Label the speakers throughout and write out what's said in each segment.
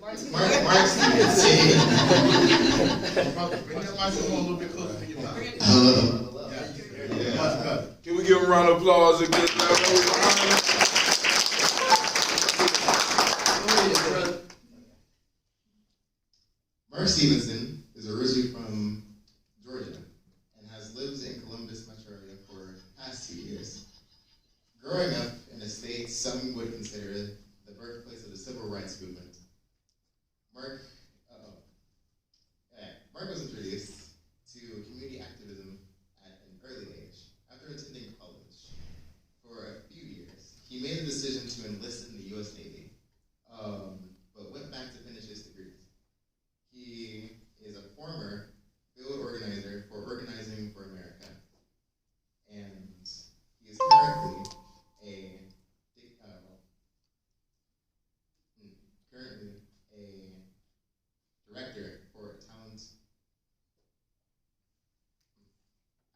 Speaker 1: Mark Stevenson.
Speaker 2: Bring that microphone a little bit closer to your mouth.
Speaker 1: Yeah.
Speaker 3: Can we give him a round of applause and get that behind him?
Speaker 1: Mark Stevenson is originally from Georgia and has lived in Columbus metro area for the past 2 years. Growing up in a state some would consider the birthplace of the civil rights movement, Mark was introduced to community activism at an early age. After attending college for a few years, he made the decision to enlist in the U.S. Navy, but went back to finish his degrees. He is a former field organizer for Organizing for America, and he is currently a director for talent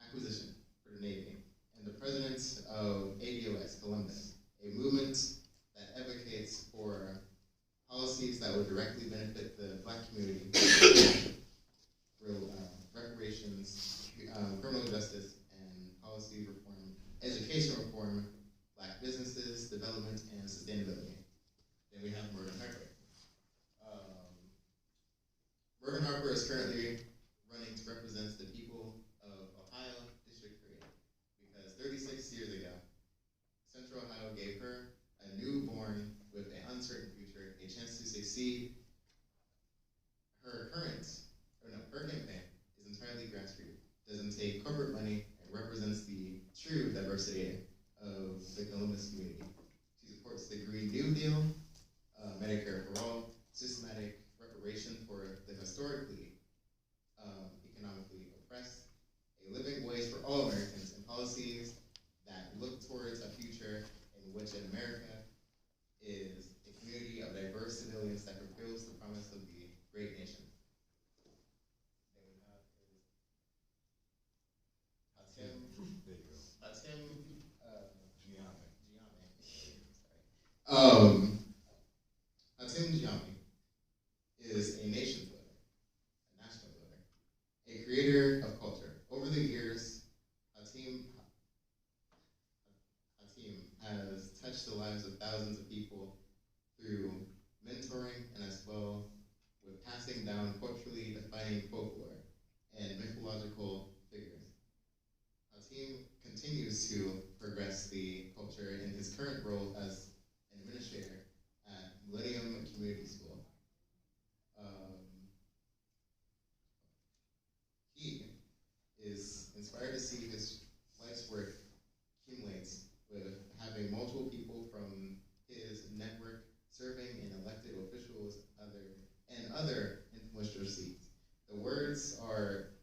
Speaker 1: acquisition for the Navy, and the president of ADOS Columbus, a movement that advocates for policies that would directly benefit the Black community, reparations, criminal justice, and policy reform, education reform, Black businesses, development, and sustainability. Then we have Morgan Harper. Morgan Harper is currently running to represent the people of Ohio District 3, because 36 years ago, Central Ohio gave her, a newborn with an uncertain future, a chance to succeed. Her campaign is entirely grassroots, doesn't take corporate money, and represents the true diversity of the Columbus community. She supports the Green New Deal, Medicare for all, systematic reparation for the historically economically oppressed, a living wage for all Americans, and policies that look towards a future in which America is a community of diverse civilians that fulfills the promise of the great nation. Then we have Hatem Gye-Nyame is a nation builder, a national builder, a creator of culture. Over the years, Hatem has touched the lives of thousands of people through mentoring and as well with passing down culturally defining folklore and mythological figures. Hatem continues to progress the culture in his current role as an administrator at Millennium Community School. He is inspired to see his life's work accumulates with having multiple people from his network serving in elected officials and other influential seats. The words are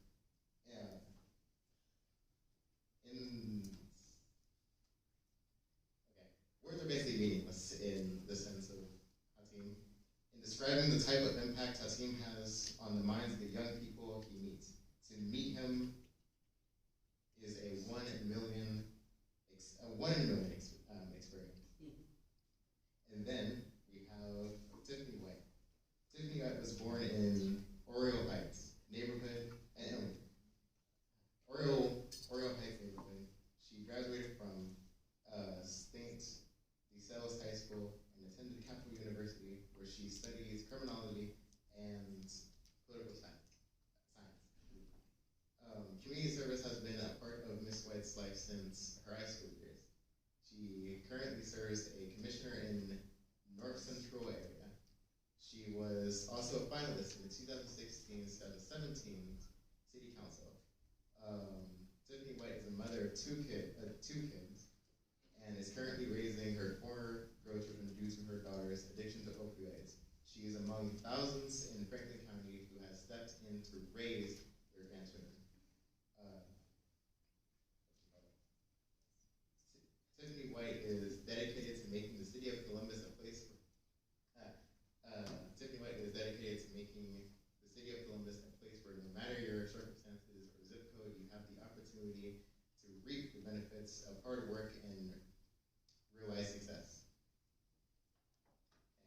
Speaker 1: words are basically meaningless in the sense of Hatem. In describing the type of impact Hatem has on the minds of the young people he meets. To meet him is a one in a million experience. And then we have Tiffany White. Tiffany White was born in Oriole Heights neighborhood, Oriole Heights neighborhood. She graduated from St. DeSales High School and attended Capital University, where she studies criminology and political science. Community service has been a part of Miss White's life since her high school years. She currently serves a commissioner in North Central area. She was also a finalist in the 2016-2017 City Council. Tiffany White is a mother of two kids, and is currently raising her 4 grandchildren due to her daughter's addiction to opioids. She is among thousands in Franklin County who has stepped in to raise their grandchildren. Tiffany White is dedicated to making the city of Columbus a place for, Tiffany White is dedicated to making the city of Columbus a place where no matter your circumstances or zip code, you have the opportunity to reap the benefits of hard work and realize success.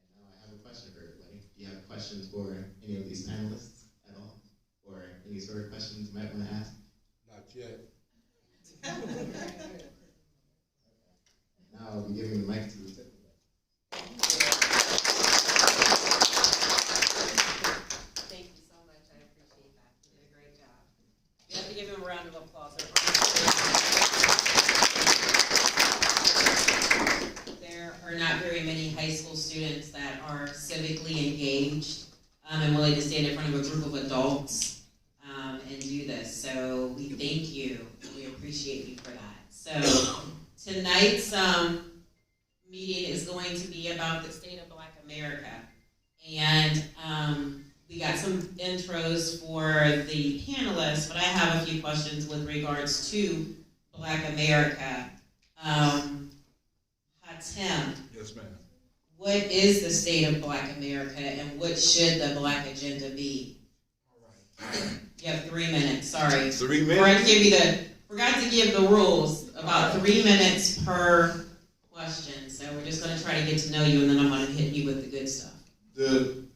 Speaker 1: And now I have a question for everybody. Do you have questions? questions for any of these panelists at all? Or any sort of questions you might want to ask?
Speaker 3: Not yet.
Speaker 1: Now I'll be giving the mic to the tip.
Speaker 4: Thank you so much. I appreciate that. You did a great job. You have to give him a round of applause. There are not very many high school students that are civically engaged and willing to stand in front of a group of adults and do this. So we thank you. We appreciate you for that. So tonight's meeting is going to be about the state of Black America. And we got some intros for the panelists, but I have a few questions with regards to Black America. Hatem,
Speaker 3: Yes, ma'am.
Speaker 4: what is the state of Black America and what should the Black agenda be?
Speaker 3: All right.
Speaker 4: You have 3 minutes, sorry.
Speaker 3: 3
Speaker 4: Forgot to
Speaker 3: minutes?
Speaker 4: give you forgot to give the rules, about 3 minutes per question. So we're just going to try to get to know you and then I'm going to hit you with the good stuff.
Speaker 3: Do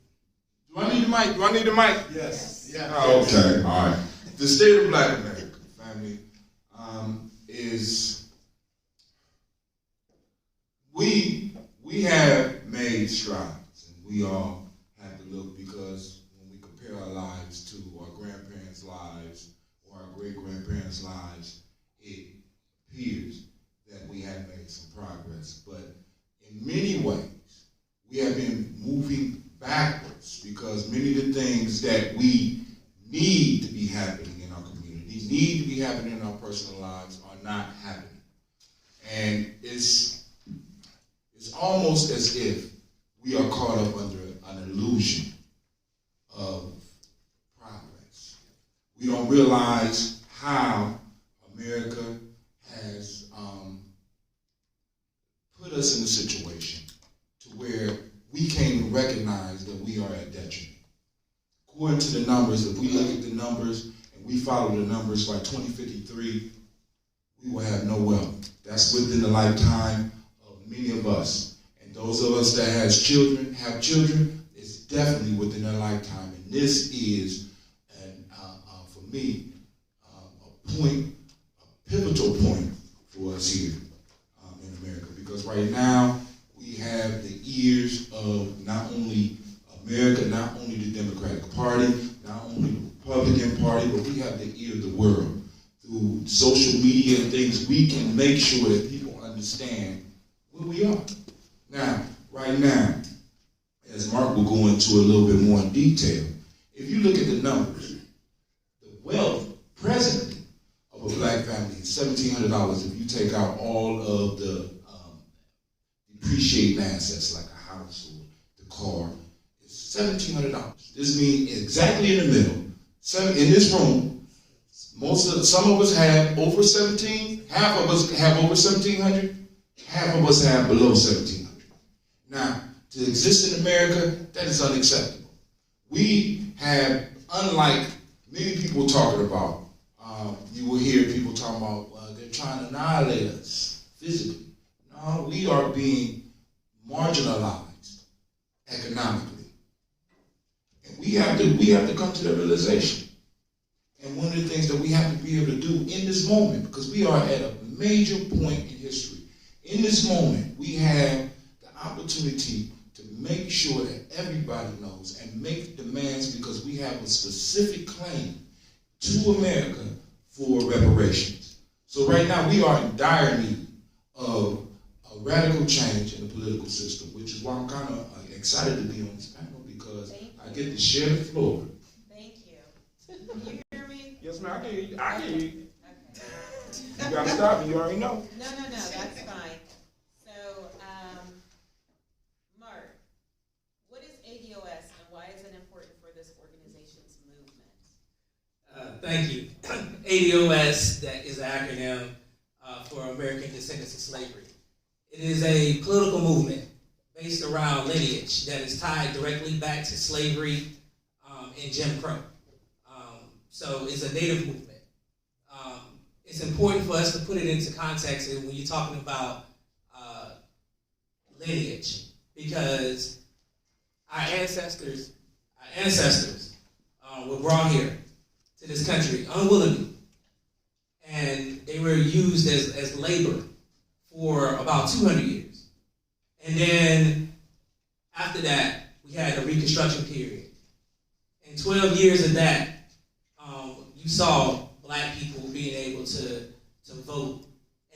Speaker 3: I need the mic? Do I need the mic?
Speaker 2: Yes.
Speaker 1: Yeah.
Speaker 3: Oh, okay. All right. The state of Black America, family, is we have made strides, and we all have to look, because when we compare our lives to our grandparents' lives or our great-grandparents' lives, it appears that we have made some progress. But in many ways, we have been moving backwards, because many of the things that we need to be happening in our community, need to be happening in our personal lives, are not happening. And it's almost as if we are caught up under an illusion of progress. We don't realize how America has put us in a situation to where we can't even recognize that we are at detriment. According to the numbers, if we look at the numbers and we follow the numbers, by 2053, we will have no wealth. That's within the lifetime of many of us. And those of us that have children, it's definitely within their lifetime. And this is, for me, a pivotal point for us here in America. Because right now, we have the ears of not only America, not only the Democratic Party, not only the Republican Party, but we have the ear of the world. Through social media and things, we can make sure that people understand where we are. Now, right now, as Mark will go into a little bit more in detail, if you look at the numbers, the wealth presently of a black family is $1,700 if you take out all of the depreciating assets like a house or the car. It's $1,700. This means exactly in the middle. In this room, some of us have over 17. Half of us have over 1,700. Half of us have below 1,700. Now, to exist in America, that is unacceptable. We have, unlike many people talking about, you will hear people talking about, they're trying to annihilate us physically. No, we are being marginalized economically. And we have to come to the realization. And one of the things that we have to be able to do in this moment, because we are at a major point in history, in this moment, we have the opportunity to make sure that everybody knows and make demands, because we have a specific claim to America for reparations. So right now we are in dire need of a radical change in the political system, which is why I'm kind of excited to be on this panel, because I get to share the floor.
Speaker 4: Thank you. Can you hear me?
Speaker 3: Yes, ma'am, I can hear you. I can hear you.
Speaker 4: Okay.
Speaker 3: You gotta stop me, you already know.
Speaker 4: No, that's fine. So, Mark, what is ADOS and why is it important for this organization's movement?
Speaker 5: Thank you. ADOS, that is an acronym for American Descendants of Slavery. It is a political movement based around lineage that is tied directly back to slavery and Jim Crow. So it's a native movement. It's important for us to put it into context when you're talking about lineage, because our ancestors our ancestors were brought here to this country unwillingly, and they were used as labor for about 200 years. And then after that, we had a Reconstruction period. In 12 years of that, you saw black people being able to vote.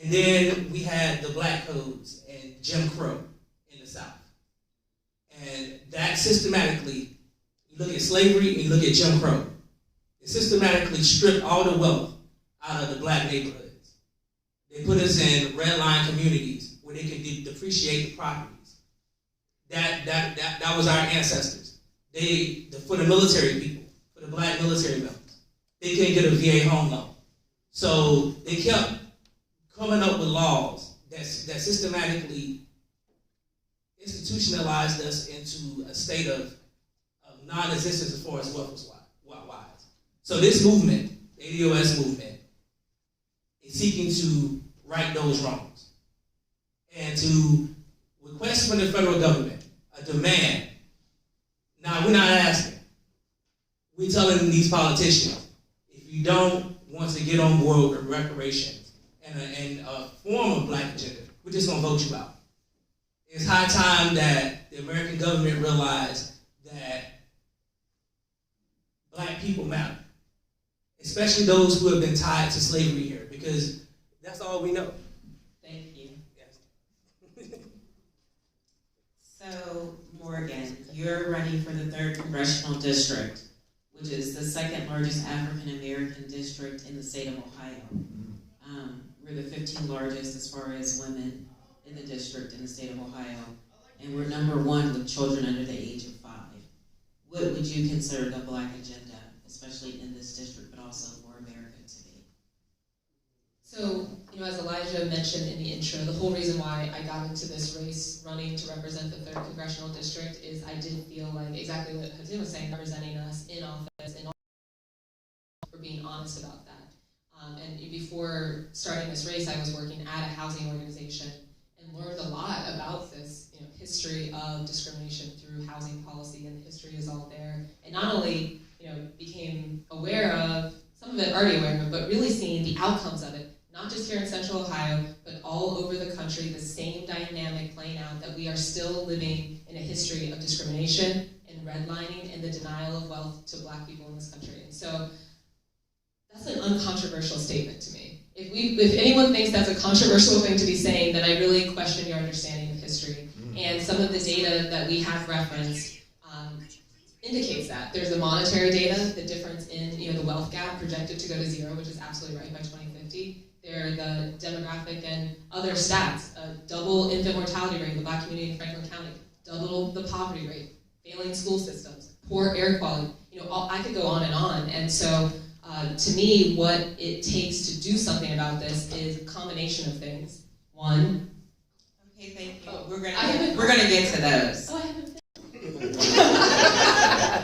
Speaker 5: And then we had the black codes and Jim Crow in the South. And that systematically, you look at slavery and you look at Jim Crow, it systematically stripped all the wealth out of the black neighborhoods. They put us in red line communities where they could depreciate the properties. That was our ancestors. For the military people, for the black military members, they couldn't get a VA home loan. So they kept coming up with laws that systematically institutionalized us into a state of non-existence as far as wealth was wise. So this movement, the ADOS movement, is seeking to right those wrongs and to request from the federal government a demand. Now, we're not asking. We're telling these politicians, if you don't want to get on board with reparations and a form of black agenda, we're just going to vote you out. It's high time that the American government realize that black people matter, especially those who have been tied to slavery here, because that's all we know.
Speaker 4: Thank you.
Speaker 5: Yes.
Speaker 4: So, Morgan, you're running for the 3rd Congressional District, which is the 2nd largest African American district in the state of Ohio. We're the 15th largest as far as women in the district in the state of Ohio, and we're number 1 with children under the age of 5. What would you consider the black agenda, especially in this district, but also for America today?
Speaker 6: So, as Elijah mentioned in the intro, the whole reason why I got into this race running to represent the 3rd Congressional District is I did feel like exactly what Hatim was saying, representing us in office, and for being honest about that. And before starting this race, I was working at a housing organization and learned a lot about this history of discrimination through housing policy, and the history is all there. And not only became aware of, some of it already aware of, but really seeing the outcomes of it, not just here in Central Ohio, but all over the country, the same dynamic playing out, that we are still living in a history of discrimination and redlining and the denial of wealth to black people in this country. And so that's an uncontroversial statement to me. If anyone thinks that's a controversial thing to be saying, then I really question your understanding of history. And some of the data that we have referenced indicates that. There's the monetary data, the difference in the wealth gap projected to go to 0, which is absolutely right by 2050. There are the demographic and other stats, a double infant mortality rate in the black community in Franklin County, double the poverty rate, failing school systems, poor air quality. I could go on. And so to me, what it takes to do something about this is a combination of things. One.
Speaker 4: Okay, thank you. We're gonna get to those.
Speaker 6: Oh, I haven't.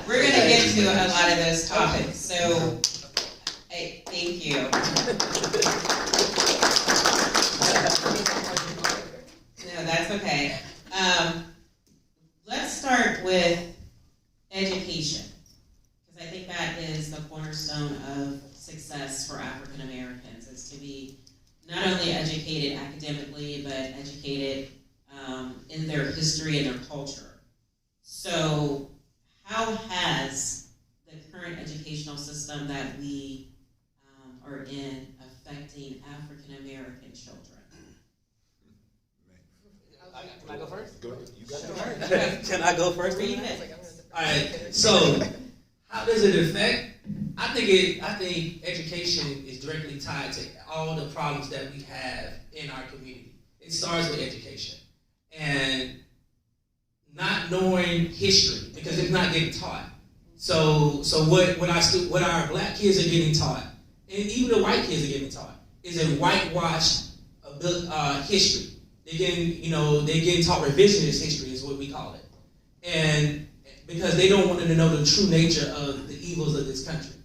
Speaker 4: We're gonna get to a lot of those topics. So, thank you. No, that's okay. Let's start with education, because I think that is the cornerstone of success for African Americans, is to be not only educated academically, but educated in their history and their culture. So how has the current educational system that we are in affecting African American children?
Speaker 5: Can I go first?
Speaker 3: Go ahead. You got it.
Speaker 5: Can I go first?
Speaker 4: Read it.
Speaker 5: All right. So, how does it affect? I think education is directly tied to all the problems that we have in our community. It starts with education and not knowing history, because it's not getting taught. So what our black kids are getting taught, and even the white kids are getting taught, is a whitewashed history. They're getting taught revisionist history is what we call it, and because they don't want them to know the true nature of the evils of this country.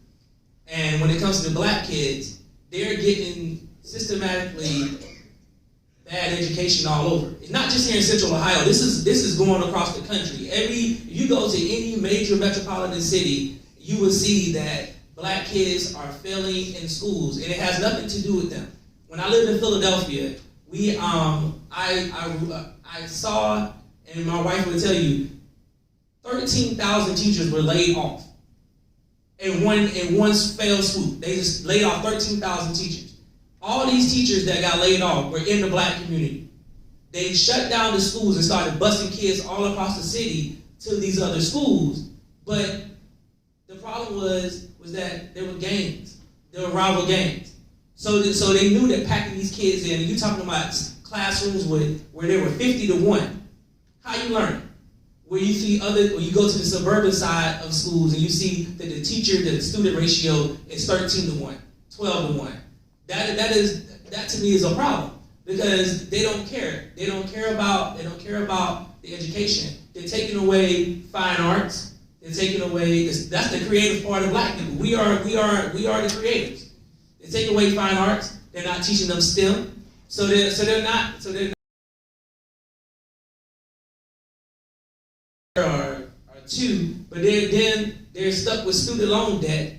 Speaker 5: And when it comes to the black kids, they're getting systematically bad education all over. It's not just here in Central Ohio. This is going across the country. If you go to any major metropolitan city, you will see that black kids are failing in schools, and it has nothing to do with them. When I lived in Philadelphia, I saw, and my wife would tell you, 13,000 teachers were laid off in one fell swoop. They just laid off 13,000 teachers. All these teachers that got laid off were in the black community. They shut down the schools and started busing kids all across the city to these other schools. But the problem was that there were gangs. There were rival gangs. So they knew that packing these kids in, and you're talking about classrooms where there were 50 to 1. How you learn? Where you see when you go to the suburban side of schools and you see that the teacher-to-student ratio is 13 to 1, 12 to 1. That to me is a problem, because they don't care. They don't care about the education. They're taking away fine arts. They're taking away that's the creative part of black people. We are the creators. They take away fine arts. They're not teaching them STEM. So they're not are two, but they're stuck with student loan debt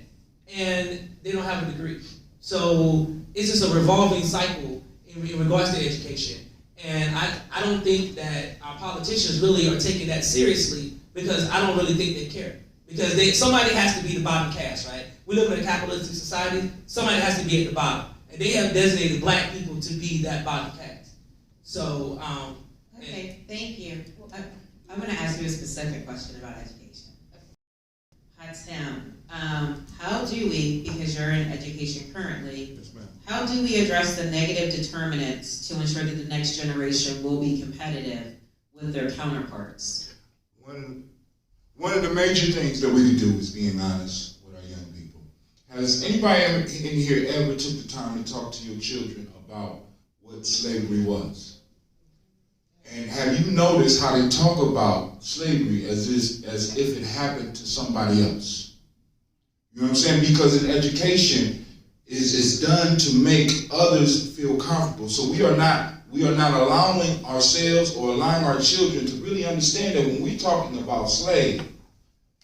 Speaker 5: and they don't have a degree. So it's just a revolving cycle in regards to education. And I don't think that our politicians really are taking that seriously, because I don't really think they care. Because somebody has to be the bottom caste, right? We live in a capitalistic society. Somebody has to be at the bottom. And they have designated black people to be that bottom caste. So,
Speaker 4: okay, thank you. I'm going to ask you a specific question about education. Hatem, how do we, because you're in education currently,
Speaker 3: Yes, ma'am.
Speaker 4: how do we address the negative determinants to ensure that the next generation will be competitive with their counterparts?
Speaker 3: One of the major things that we can do is being honest with our young people. Has anybody in here ever took the time to talk to your children about what slavery was? And have you noticed how they talk about slavery as if it happened to somebody else? You know what I'm saying? Because in education is done to make others feel comfortable. So we are not allowing ourselves or allowing our children to really understand that when we're talking about slave,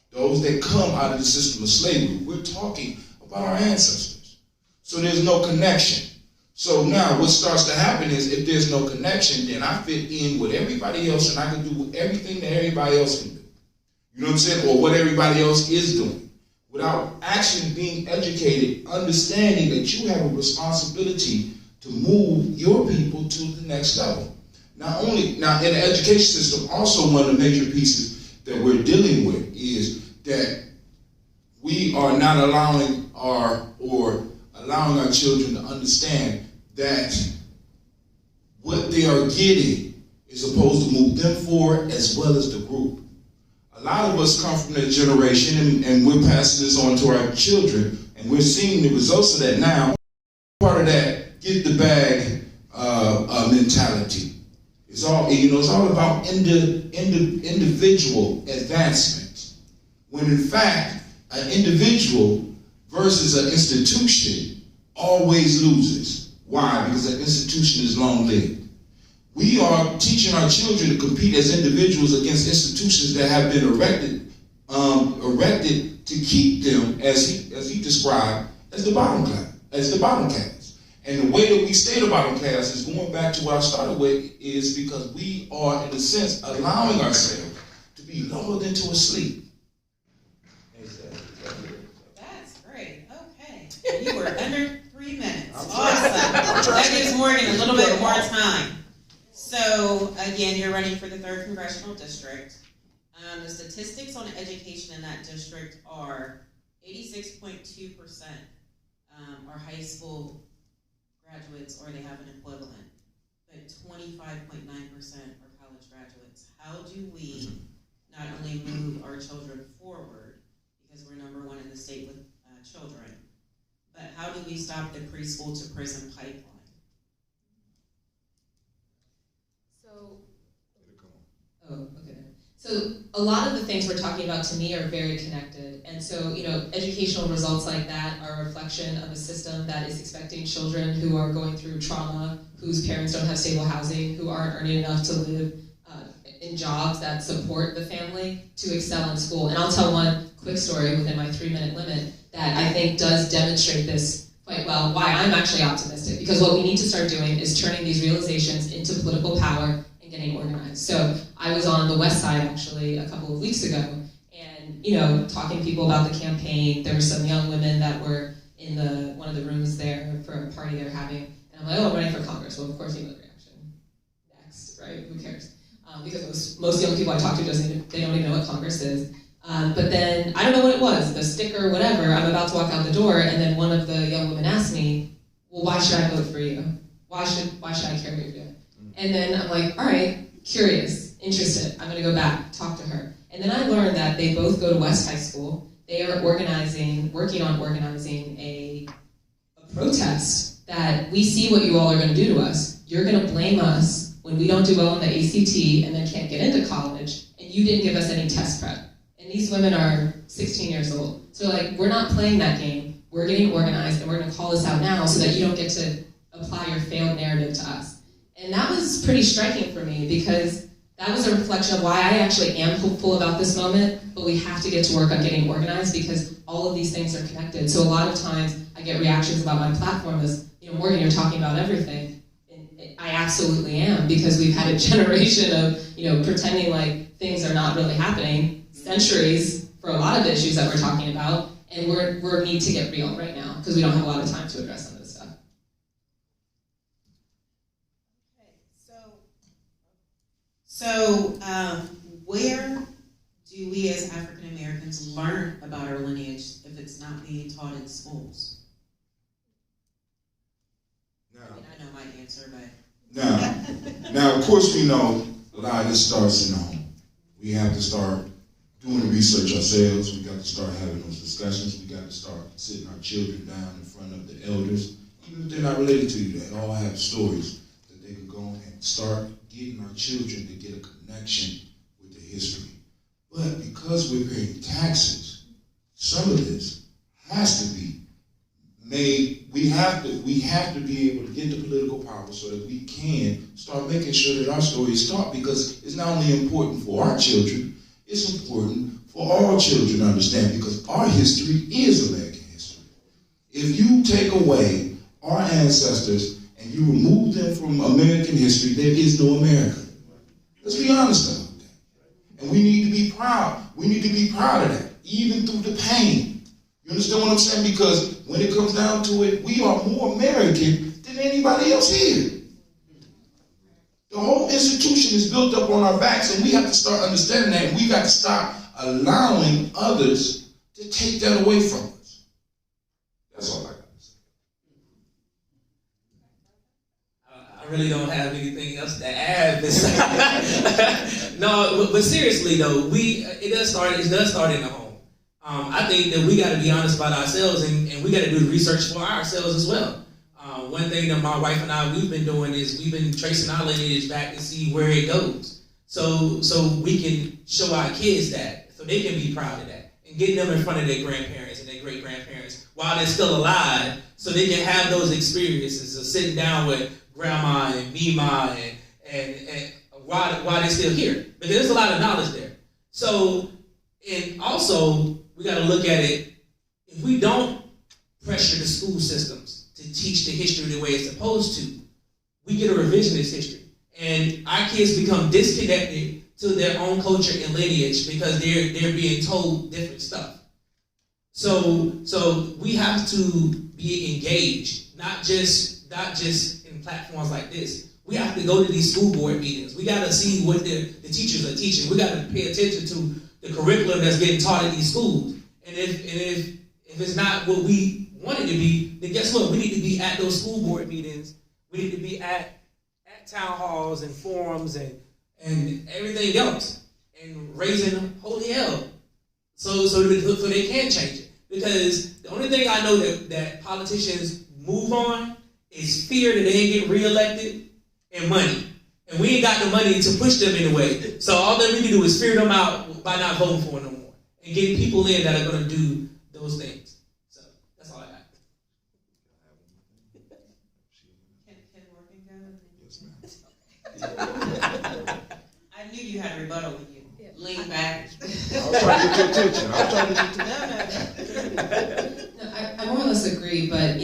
Speaker 3: those that come out of the system of slavery, we're talking about our ancestors. So there's no connection. So now what starts to happen is, if there's no connection, then I fit in with everybody else and I can do everything that everybody else can do. You know what I'm saying? Or what everybody else is doing, without actually being educated, understanding that you have a responsibility to move your people to the next level. Now in the education system, also one of the major pieces that we're dealing with is that we are not allowing our children to understand that what they are getting is supposed to move them forward as well as the group. A lot of us come from that generation, and we're passing this on to our children, and we're seeing the results of that now. Part of that get the bag mentality. It's all about individual advancement. When in fact, an individual versus an institution always loses. Why? Because an institution is long-lived. We are teaching our children to compete as individuals against institutions that have been erected to keep them, as he described, as the bottom class. And the way that we stay the bottom class is going back to what I started with, is because we are, in a sense, allowing ourselves to be lulled into a sleep.
Speaker 4: That's great. Okay. You were under 3 minutes. Awesome. That gives Morgan a little bit more time. So, again, you're running for the 3rd Congressional District. The statistics on education in that district are 86.2% are high school graduates, or they have an equivalent, but 25.9% are college graduates. How do we not only move our children forward, because we're number 1 in the state with children, but how do we stop the preschool to prison pipeline?
Speaker 6: Okay. So a lot of the things we're talking about to me are very connected. And so, educational results like that are a reflection of a system that is expecting children who are going through trauma, whose parents don't have stable housing, who aren't earning enough to live in jobs that support the family to excel in school. And I'll tell one quick story within my 3-minute limit that I think does demonstrate this quite well, why I'm actually optimistic. Because what we need to start doing is turning these realizations into political power and getting organized. So I was on the West Side actually a couple of weeks ago, and talking to people about the campaign. There were some young women that were in one of the rooms there for a party they were having, and I'm like, I'm running for Congress. Well, of course, you know the reaction. Next, right? Who cares? Because most young people I talk to they don't even know what Congress is. But then I don't know what it was, the sticker, whatever. I'm about to walk out the door, and then one of the young women asked me, "Well, why should I vote for you? Why should I care what you're doing?" And then I'm like, all right, curious, interested. I'm going to go back, talk to her. And then I learned that they both go to West High School. They are working on organizing a protest that we see what you all are going to do to us. You're going to blame us when we don't do well in the ACT and then can't get into college, and you didn't give us any test prep. And these women are 16 years old. So we're not playing that game. We're getting organized, and we're going to call this out now so that you don't get to apply your failed narrative to us. And that was pretty striking for me, because that was a reflection of why I actually am hopeful about this moment, but we have to get to work on getting organized, because all of these things are connected. So a lot of times I get reactions about my platform as, Morgan, you're talking about everything. And I absolutely am, because we've had a generation of, pretending like things are not really happening, centuries for a lot of the issues that we're talking about, and we need to get real right now, because we don't have a lot of time to address some of this stuff.
Speaker 4: So, where do we as African Americans learn about our lineage if it's not being taught in schools? I know my answer, but...
Speaker 3: Now, of course, we know a lot of this starts in the home. We have to start doing the research ourselves. We got to start having those discussions. We got to start sitting our children down in front of the elders, even if they're not related to you. They all have stories that they can go and start getting our children to get a connection with the history. But because we're paying taxes, some of this has to be made. We have to be able to get the political power so that we can start making sure that our story is taught, because it's not only important for our children, it's important for all children to understand, because our history is American history. If you take away our ancestors and you remove them from American history, there is no America. Let's be honest about that. And we need to be proud. We need to be proud of that, even through the pain. You understand what I'm saying? Because when it comes down to it, we are more American than anybody else here. The whole institution is built up on our backs, and we have to start understanding that, and we got to stop allowing others to take that away from us. That's all I got to say.
Speaker 5: I really don't have anything else to add. No, but seriously though, it does start in the home. I think that we got to be honest about ourselves, and we got to do the research for ourselves as well. One thing that my wife and I, we've been doing is we've been tracing our lineage back to see where it goes. So we can show our kids that, so they can be proud of that, and get them in front of their grandparents and their great-grandparents while they're still alive, so they can have those experiences of sitting down with grandma and Mima and while they're still here. Because there's a lot of knowledge there. So, and also, we got to look at it, if we don't pressure the school systems to teach the history the way it's supposed to, we get a revisionist history. And our kids become disconnected to their own culture and lineage because they're being told different stuff. So we have to be engaged, not just in platforms like this. We have to go to these school board meetings. We got to see what the teachers are teaching. We got to pay attention to the curriculum that's getting taught in these schools. And if it's not what we want it to be, then guess what? We need to be at those school board meetings. We need to be at town halls and forums and everything else, and raising holy hell so they can change it. Because the only thing I know that politicians move on is fear that they ain't get reelected, and money. And we ain't got the money to push them anyway. So all that we can do is fear them out by not voting for them no more. And getting people in that are going to do those things. So that's all I got.
Speaker 4: Can Morgan go?
Speaker 3: Yes, ma'am.
Speaker 4: I knew you had a rebuttal when you leaned back.
Speaker 3: I was trying to get your attention.
Speaker 6: No, I more or less agree, but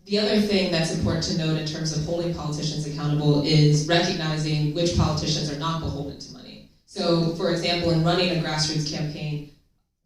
Speaker 6: the other thing that's important to note in terms of holding politicians accountable is recognizing which politicians are not beholden to money. So, for example, in running a grassroots campaign,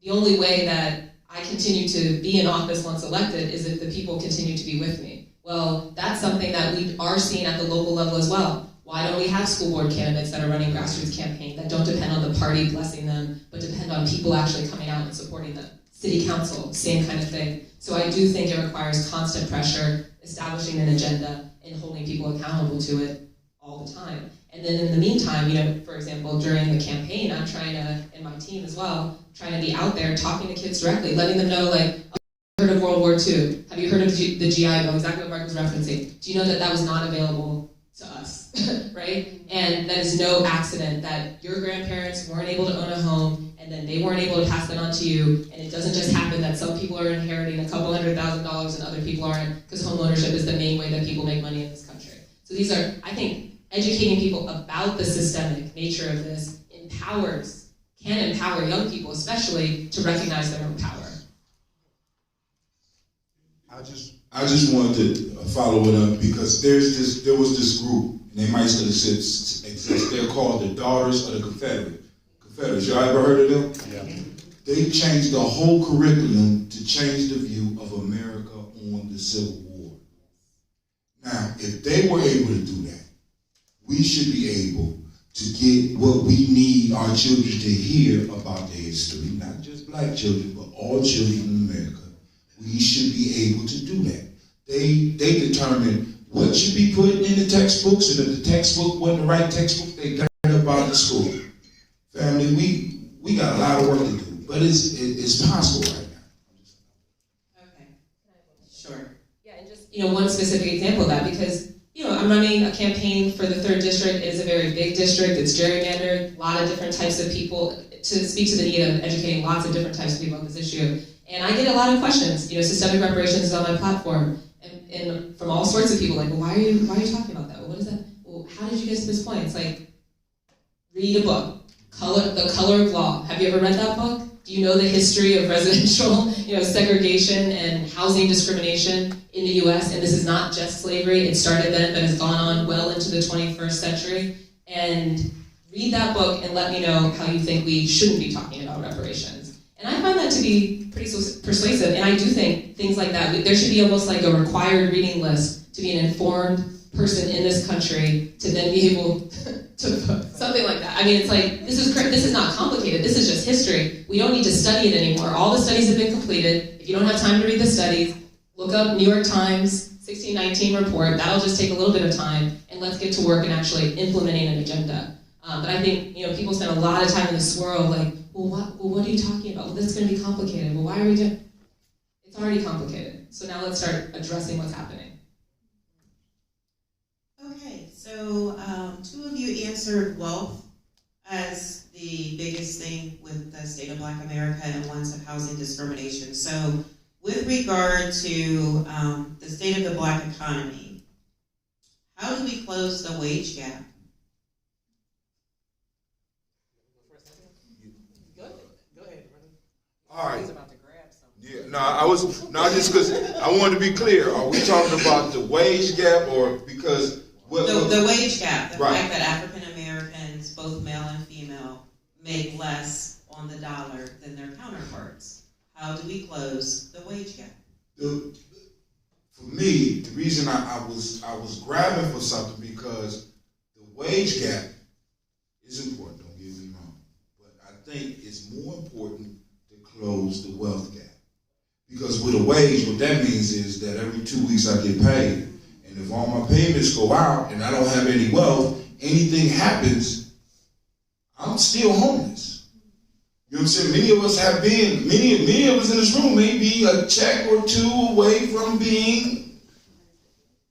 Speaker 6: the only way that I continue to be in office once elected is if the people continue to be with me. Well, that's something that we are seeing at the local level as well. Why don't we have school board candidates that are running grassroots campaigns that don't depend on the party blessing them, but depend on people actually coming out and supporting them? City council, same kind of thing. So I do think it requires constant pressure, establishing an agenda, and holding people accountable to it all the time. And then in the meantime, for example, during the campaign, I'm trying to, and my team as well, trying to be out there talking to kids directly, letting them know, like, oh, have you heard of World War II? Have you heard of the GI Bill? Exactly what Mark was referencing. Do you know that that was not available to us, right? And that is no accident that your grandparents weren't able to own a home, and then they weren't able to pass that on to you, and it doesn't just happen that some people are inheriting a couple $100,000 and other people aren't, because homeownership is the main way that people make money in this country. So these are, I think, educating people about the systemic nature of this can empower young people, especially, to recognize their own power.
Speaker 3: I just wanted to follow it up because there was this group, and they might still exist. They're called the Daughters of the Confederates. Y'all ever heard of them?
Speaker 2: Yeah.
Speaker 3: They changed the whole curriculum to change the view of America on the Civil War. Now, if they were able to do that, we should be able to get what we need our children to hear about their history, not just black children, but all children in America. We should be able to do that. They determine what should be put in the textbooks, and if the textbook wasn't the right textbook, they got it about the school. Family, we got a lot of work to do, but it's possible right now.
Speaker 4: Okay. Sure.
Speaker 6: Yeah, and just one specific example of that, because I'm running a campaign for the 3rd district. It is a very big district. It's gerrymandered. A lot of different types of people to speak to the need of educating lots of different types of people on this issue. And I get a lot of questions. Systemic reparations is on my platform, and from all sorts of people, like, well, why are you talking about that? Well, what is that? Well, how did you get to this point? It's like, read a book, The Color of Law. Have you ever read that book? Do you know the history of residential, segregation and housing discrimination in the U.S.? And this is not just slavery. It started then, but has gone on well into the 21st century. And read that book and let me know how you think we shouldn't be talking about reparations. And I find that to be pretty persuasive. And I do think things like that, there should be almost like a required reading list to be an informed person in this country to then be able to vote. Something like that. I mean, it's like, this is not complicated. This is just history. We don't need to study it anymore. All the studies have been completed. If you don't have time to read the studies, look up New York Times 1619 report. That'll just take a little bit of time, and let's get to work and actually implementing an agenda. But I think people spend a lot of time in the swirl of like, well, what are you talking about? Well, this is going to be complicated. Well, why are we doing it? It's already complicated. So now let's start addressing what's happening.
Speaker 4: Okay, so 2 of you answered wealth as the biggest thing with the state of Black America, and one said housing discrimination. So with regard to the state of the Black economy, how do we close the wage gap?
Speaker 5: Go ahead.
Speaker 7: All right.
Speaker 4: He's about to grab something.
Speaker 7: Yeah, just because I wanted to be clear. Are we talking about the wage gap, or because
Speaker 4: The wage gap, the
Speaker 7: Right.
Speaker 4: fact that African Americans, both male and female, make less on the dollar than their counterparts. How do we close the wage gap?
Speaker 3: For me, the reason I was grabbing for something because the wage gap is important. Don't get me wrong, but I think it's more important to close the wealth gap, because with a wage, what that means is that every 2 weeks I get paid. And if all my payments go out and I don't have any wealth, anything happens, I'm still homeless. You know what I'm saying? Many of us have been, many of us in this room may be a check or 2 away from being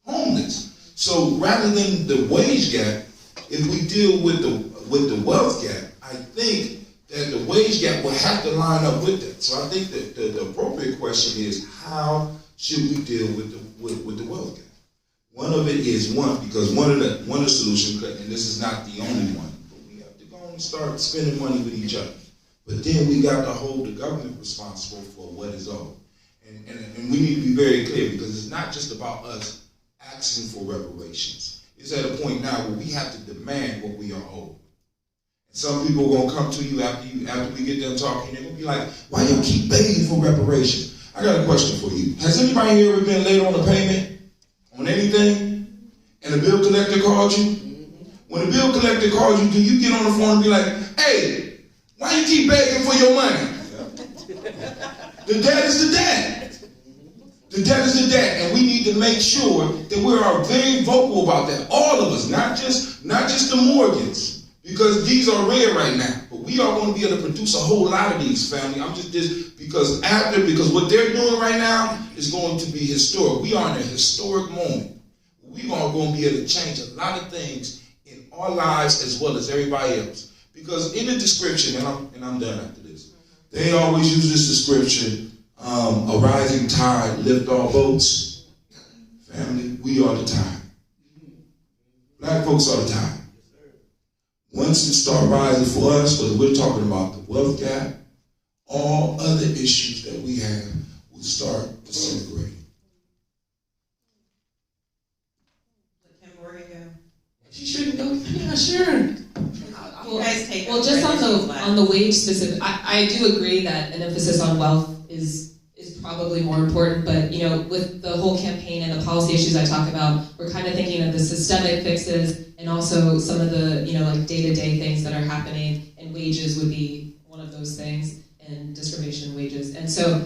Speaker 3: homeless. So rather than the wage gap, if we deal with the wealth gap, I think that the wage gap will have to line up with that. So I think that the appropriate question is, how should we deal with the wealth gap? One of it is because one of the solutions, and this is not the only one, but we have to go and start spending money with each other. But then we got to hold the government responsible for what is owed. And we need to be very clear, because it's not just about us asking for reparations. It's at a point now where we have to demand what we are owed. And some people are going to come to you after we get done talking, they're going to be like, why y'all keep begging for reparations? I got a question for you. Has anybody here ever been late on a payment on anything, and the bill collector called you? When the bill collector calls you, do you get on the phone and be like, hey, why you keep begging for your money? The debt is the debt. The debt is the debt, and we need to make sure that we are very vocal about that. All of us, not just the Morgans, because these are rare right now. But we are going to be able to produce a whole lot of these, family. I'm just because what they're doing right now is going to be historic. We are in a historic moment. We are going to be able to change a lot of things in our lives as well as everybody else. Because in the description, and I'm done after this, they always use this description, a rising tide lift all boats. Family, we are the tide. Black folks are the tide. Once it starts rising for us, whether we're talking about the wealth gap, all other issues that we have will start disintegrating.
Speaker 4: Let Kim Morgan go.
Speaker 5: She shouldn't go. Yeah, sure.
Speaker 6: Well, just on the wage specific, I do agree that an emphasis on wealth is probably more important, but with the whole campaign and the policy issues I talk about, we're kind of thinking of the systemic fixes and also some of the like day-to-day things that are happening, and wages would be one of those things, and discrimination in wages. And so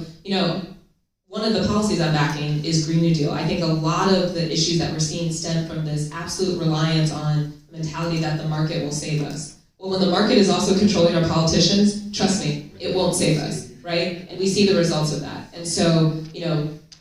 Speaker 6: one of the policies I'm backing is Green New Deal. I think a lot of the issues that we're seeing stem from this absolute reliance on the mentality that the market will save us. Well, when the market is also controlling our politicians, trust me, it won't save us, right? And we see the results of that. And so,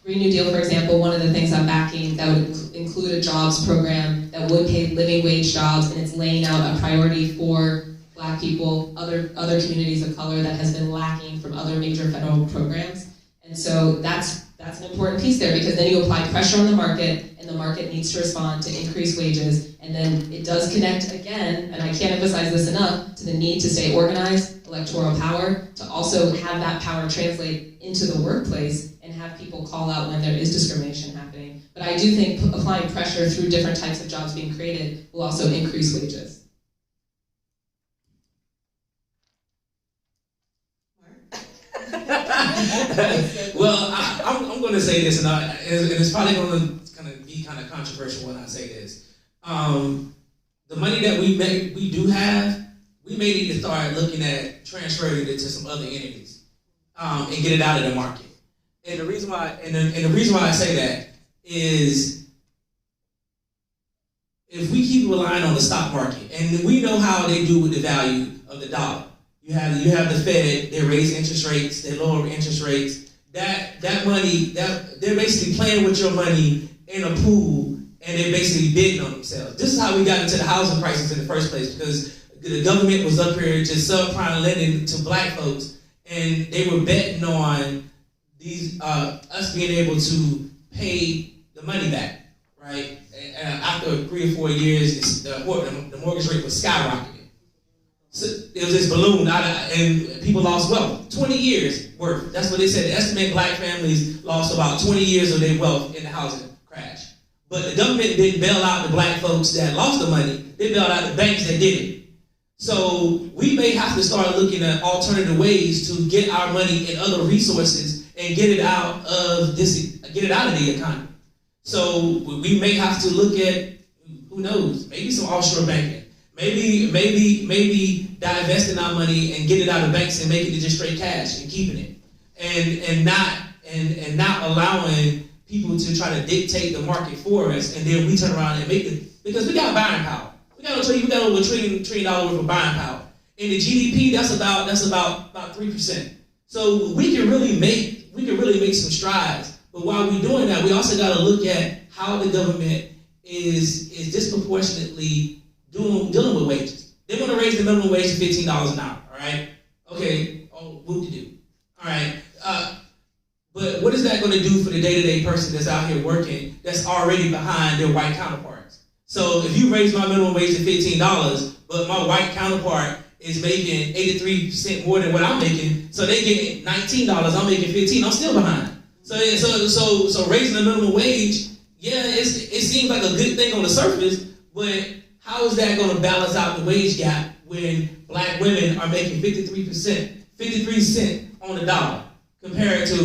Speaker 6: Green New Deal, for example, one of the things I'm backing, that would include a jobs program that would pay living wage jobs, and it's laying out a priority for Black people, other communities of color that has been lacking from other major federal programs. And so that's an important piece there, because then you apply pressure on the market, and the market needs to respond to increase wages, and then it does connect again, and I can't emphasize this enough, to the need to stay organized, electoral power, to also have that power translate into the workplace and have people call out when there is discrimination happening. But I do think applying pressure through different types of jobs being created will also increase wages.
Speaker 5: Well, I'm going to say this, and it's probably going to be kind of controversial when I say this. The money that we do have, we may need to start looking at transferring it to some other entities, and get it out of the market. And the reason why, the reason why I say that is, if we keep relying on the stock market, and we know how they do with the value of the dollar. You have the Fed, they raise interest rates, they lower interest rates. That money, they're basically playing with your money in a pool, and they're basically bidding on themselves. This is how we got into the housing crisis in the first place, because the government was up here just subprime lending to Black folks, and they were betting on these us being able to pay the money back, right? And after 3 or 4 years, the mortgage rate was skyrocketing. So it was this balloon, and people lost wealth. 20 years worth. That's what they said. The estimate Black families lost about 20 years of their wealth in the housing crash. But the government didn't bail out the Black folks that lost the money. They bailed out the banks that did it. So we may have to start looking at alternative ways to get our money and other resources and get it out of the economy. So we may have to look at, who knows, maybe some offshore banking. Maybe divesting our money and get it out of banks and making it just straight cash and keeping it, and not allowing people to try to dictate the market for us, and then we turn around and make it, because we got buying power. We got over $1 trillion worth of buying power. In the GDP, that's about 3%. So we can really make some strides. But while we're doing that, we also got to look at how the government is disproportionately dealing with wages. They want to raise the minimum wage to $15 an hour. All right. Okay. Oh, whoop-de-doo. All right. But what is that going to do for the day-to-day person that's out here working that's already behind their white counterparts? So if you raise my minimum wage to $15, but my white counterpart is making 83% more than what I'm making, so they get $19, I'm making $15, I'm still behind. So raising the minimum wage, yeah, it seems like a good thing on the surface, but how is that going to balance out the wage gap when black women are making 53 cents on the dollar compared to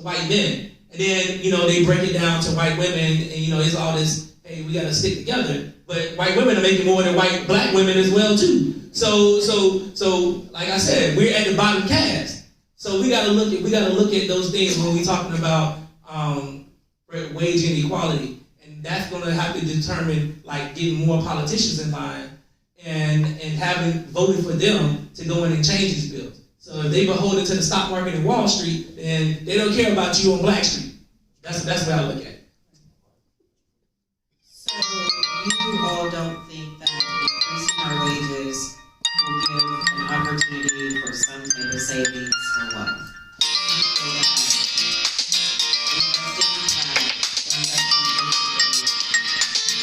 Speaker 5: white men? And then, they break it down to white women, and, it's all this, hey, we got to stick together. But white women are making more than black women as well, too. So, like I said, we're at the bottom caste. So we got to look at those things when we're talking about wage inequality. And that's going to have to determine, like, getting more politicians in line and having voted for them to go in and change these bills. So if they beholden to the stock market and Wall Street, then they don't care about you on Black Street. That's what I look at.
Speaker 4: So you all don't think that increasing our wages will give an opportunity for some type of savings for wealth?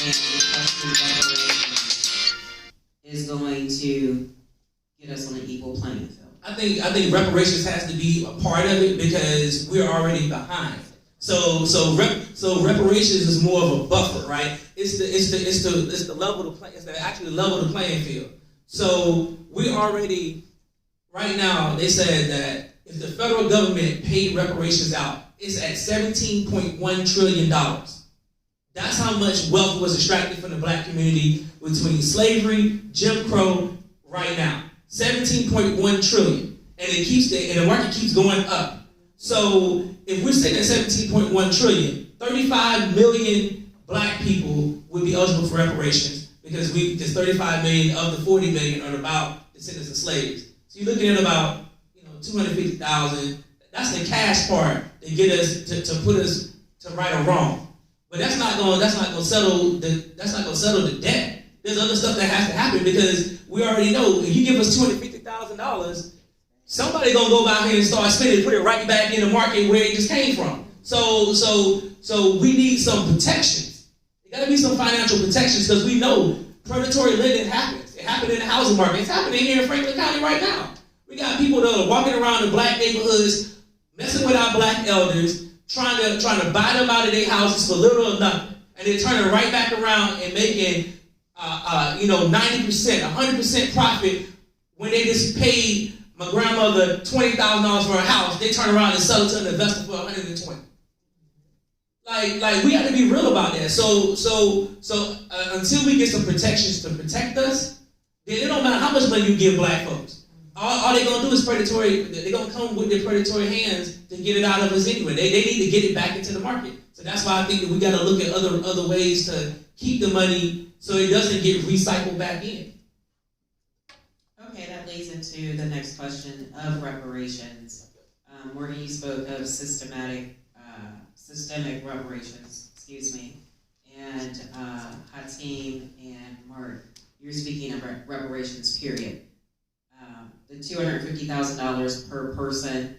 Speaker 4: So that is going to get us on an equal playing field.
Speaker 5: I think reparations has to be a part of it because we're already behind. So reparations is more of a buffer, right? It's the level to play. It's the actually level the playing field. So we already right now. They said that if the federal government paid reparations out, it's at $17.1 trillion. That's how much wealth was extracted from the black community between slavery, Jim Crow, right now. 17.1 trillion. And the market keeps going up. So if we're sitting at 17.1 trillion, 35 million black people would be eligible for reparations because 35 million of the 40 million are about descendants of slaves. So you're looking at about 250,000. That's the cash part to get us to put us to right or wrong. But that's not going to settle the debt. There's other stuff that has to happen because we already know if you give us $250,000, somebody gonna go out here and start spending it, put it right back in the market where it just came from. So we need some protections. There gotta be some financial protections because we know predatory lending happens. It happened in the housing market. It's happening here in Franklin County right now. We got people that are walking around in black neighborhoods, messing with our black elders, trying to buy them out of their houses for little or nothing, and then turning right back around and making 90%, 100% profit when they just paid my grandmother $20,000 for a house. They turn around and sell it to an investor for $120,000. Like we got to be real about that. So until we get some protections to protect us, then it don't matter how much money you give black folks. All they're gonna do is predatory. They're gonna come with their predatory hands to get it out of us anyway. They need to get it back into the market. So that's why I think that we got to look at other ways to keep the money so it doesn't get recycled back in.
Speaker 4: Okay, that leads into the next question of reparations. Morgan, you spoke of systemic reparations, and Hatim and Mark, you're speaking of reparations, period. The $250,000 per person,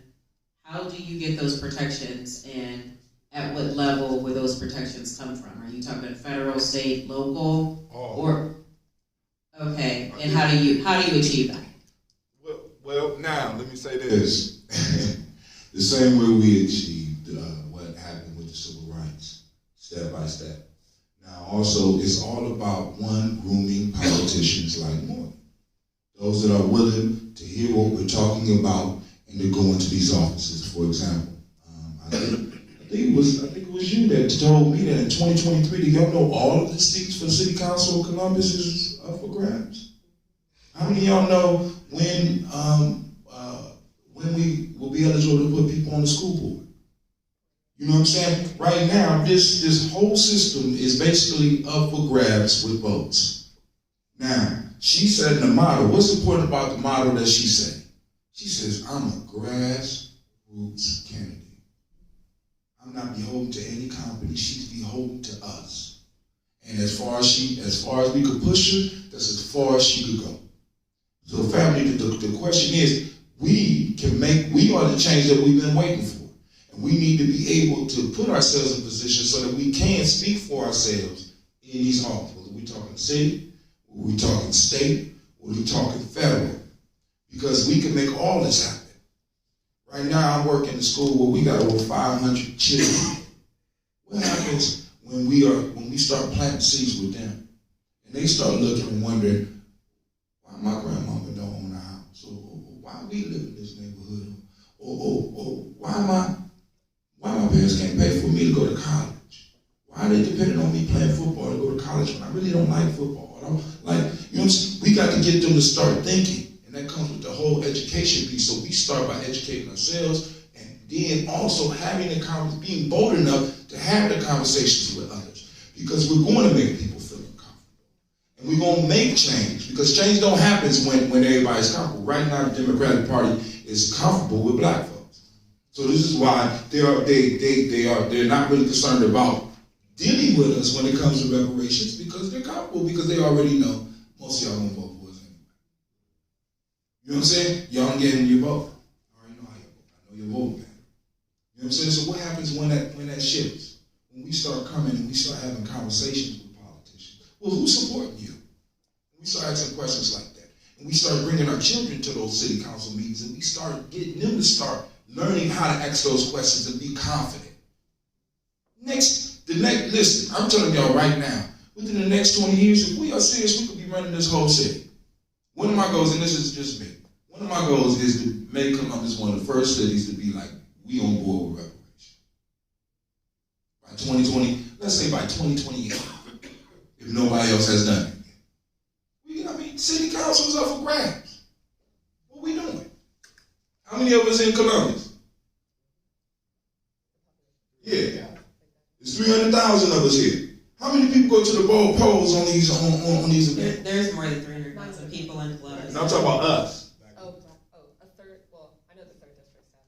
Speaker 4: how do you get those protections, and at what level would those protections come from? Are you talking federal, state, local, or okay? And how do you achieve that?
Speaker 7: Well, now let me say this:
Speaker 3: the same way we achieved what happened with the civil rights, step by step. Now, also, it's all about grooming politicians like Morgan. Those that are willing to hear what we're talking about and to go into these offices. For example, I think it was you that told me that in 2023, do y'all know all of the seats for the City Council of Columbus is up for grabs? How many of y'all know when we will be eligible to put people on the school board? You know what I'm saying? Right now, this whole system is basically up for grabs with votes. Now, she said in the motto, what's important about the motto that she said? She says, I'm a grassroots candidate. I'm not beholden to any company. She's beholden to us. And as far as we could push her, that's as far as she could go. So family, the question is, we are the change that we've been waiting for. And we need to be able to put ourselves in position so that we can speak for ourselves in these halls. Whether we talking city, whether we talking state, whether we talking federal. Because we can make all this happen. Right now I'm working in a school where we got over 500 children. What happens when we start planting seeds with them? And they start looking and wondering, why my grandmama don't own a house? Or why we live in this neighborhood? Or why my parents can't pay for me to go to college? Why are they depending on me playing football to go to college when I really don't like football? I don't like, you know what I'm saying? We got to get them to start thinking. And that comes with the whole education piece. So we start by educating ourselves and then also being bold enough to have the conversations with others. Because we're going to make people feel uncomfortable. And we're going to make change. Because change don't happen when everybody's comfortable. Right now the Democratic Party is comfortable with black folks. So this is why they're not really concerned about dealing with us when it comes to reparations, because they're comfortable, because they already know most of y'all gonna vote for us anyway. You know what I'm saying? Y'all gave them your vote. I already know how you vote. I know your vote better. You know what I'm saying? So what happens when that shifts? When we start coming and we start having conversations with politicians. Well, who's supporting you? And we start asking questions like that. And we start bringing our children to those city council meetings, and we start getting them to start learning how to ask those questions and be confident. Listen, I'm telling y'all right now, within the next 20 years, if we are serious, we could be running this whole city. One of my goals, and this is just me, one of my goals is to make Columbus one of the first cities to be like, we on board with reparations. By 2020, let's say by 2028, if nobody else has done it. City council is up for grabs. What we doing? How many of us in Columbus? Yeah. There's 300,000 of us here. How many people go to the polls on these events?
Speaker 4: There's more than 300,000 people in Columbus.
Speaker 7: And I'm talking about us.
Speaker 6: A third. Well, I know the third district has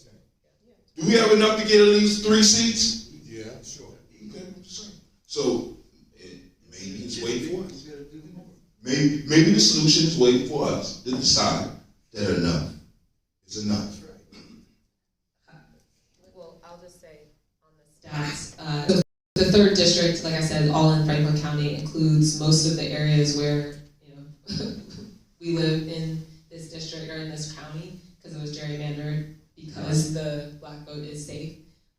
Speaker 6: 30%.
Speaker 3: Do we have enough to get at least 3 seats?
Speaker 2: Yeah, sure.
Speaker 3: Okay, so maybe it's waiting for us. Maybe the solution is waiting for us to decide that enough is enough.
Speaker 6: Well, I'll just say on the stats, the third district, like I said, all in Franklin County, includes most of the areas where we live in this district or in this county, because it was gerrymandered, because the black vote is safe.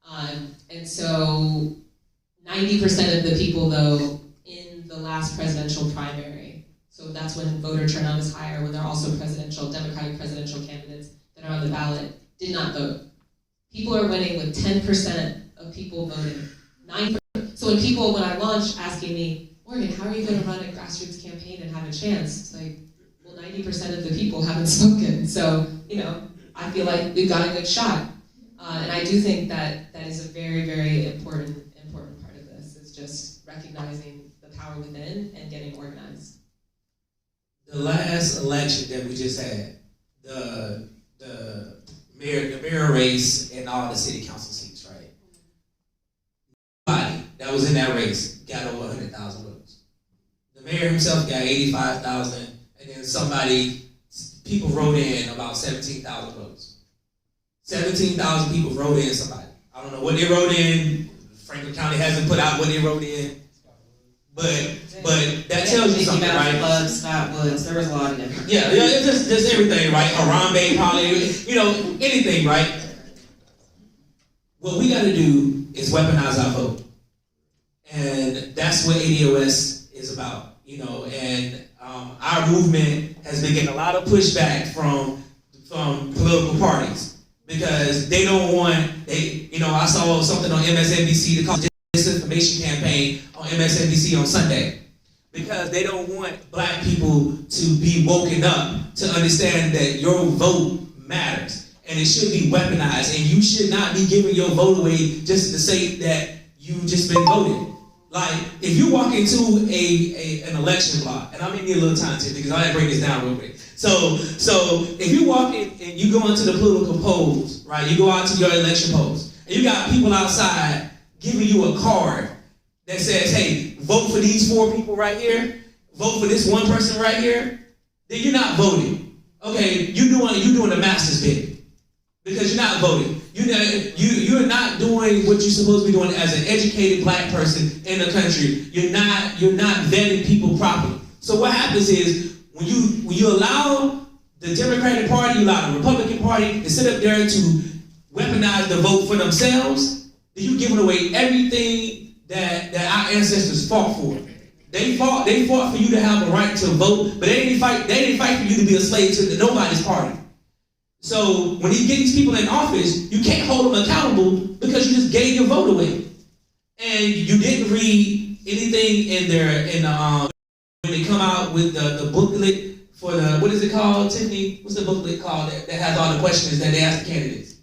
Speaker 6: And so 90% of the people, though, in the last presidential primary, so that's when voter turnout is higher, when there are also Democratic presidential candidates that are on the ballot, did not vote. People are winning with 10% of people voting. 9%. So when I launched asking me, Morgan, how are you going to run a grassroots campaign and have a chance? It's like, well, 90% of the people haven't spoken. So, I feel like we've got a good shot. And I do think that is a very, very important part of this, is just recognizing the power within and getting organized.
Speaker 5: The last election that we just had, the mayor race and all the city council seats, right? Nobody that was in that race got over 100,000 votes. The mayor himself got 85,000, and then people wrote in about 17,000 votes. 17,000 people wrote in somebody. I don't know what they wrote in. Franklin County hasn't put out what they wrote in. But that tells you something, right?
Speaker 4: Club, Scott Woods, there was a lot of different.
Speaker 5: Yeah, it's just everything, right? Harambe, probably, anything, right? What we got to do is weaponize our vote, and that's what ADOS is about, And our movement has been getting a lot of pushback from political parties because they don't want. I saw something on MSNBC to call disinformation campaign on MSNBC on Sunday, because they don't want black people to be woken up to understand that your vote matters and it should be weaponized, and you should not be giving your vote away just to say that you just been voted. Like, if you walk into an election block, and I'm gonna need a little time to because I gotta break this down real quick. So if you walk in and you go into the political polls, right? You go out to your election polls, and you got people outside giving you a card that says, hey, say, vote for these 4 people right here, vote for this one person right here, then you're not voting. Okay, you're doing a master's bid because you're not voting. You're not doing what you're supposed to be doing as an educated black person in the country. You're not vetting people properly. So what happens is when you allow the Democratic Party, you allow the Republican Party to sit up there to weaponize the vote for themselves, then you're giving away everything that our ancestors fought for. They fought for you to have a right to vote, but they didn't fight for you to be a slave to nobody's party. So when you get these people in office, you can't hold them accountable because you just gave your vote away. And you didn't read anything in the when they come out with the booklet for the, what is it called, Tiffany? What's the booklet called that has all the questions that they ask the candidates?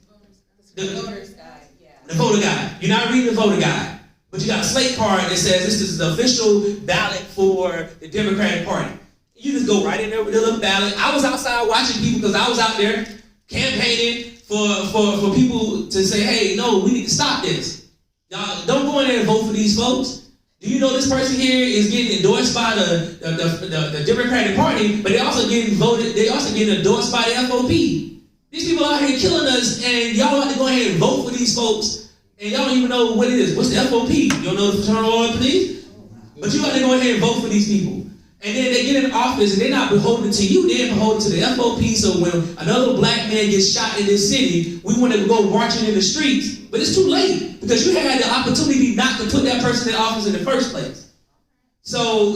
Speaker 5: The voter's guide, yeah. The voter guide. You're not reading the voter guide, but you got a slate card that says this is the official ballot for the Democratic Party. You just go right in there with the little ballot. I was outside watching people because I was out there campaigning for people to say, hey, no, we need to stop this. Y'all don't go in there and vote for these folks. Do you know this person here is getting endorsed by the Democratic Party, but they also getting endorsed by the FOP. These people out here killing us, and y'all have to go ahead and vote for these folks, and y'all don't even know what it is. What's the FOP? You don't know the Fraternal Order of Police? But you have to go ahead and vote for these people. And then they get in office, and they're not beholden to you, they're beholden to the FOP, so when another black man gets shot in this city, we want to go marching in the streets, but it's too late, because you had the opportunity not to put that person in office in the first place. So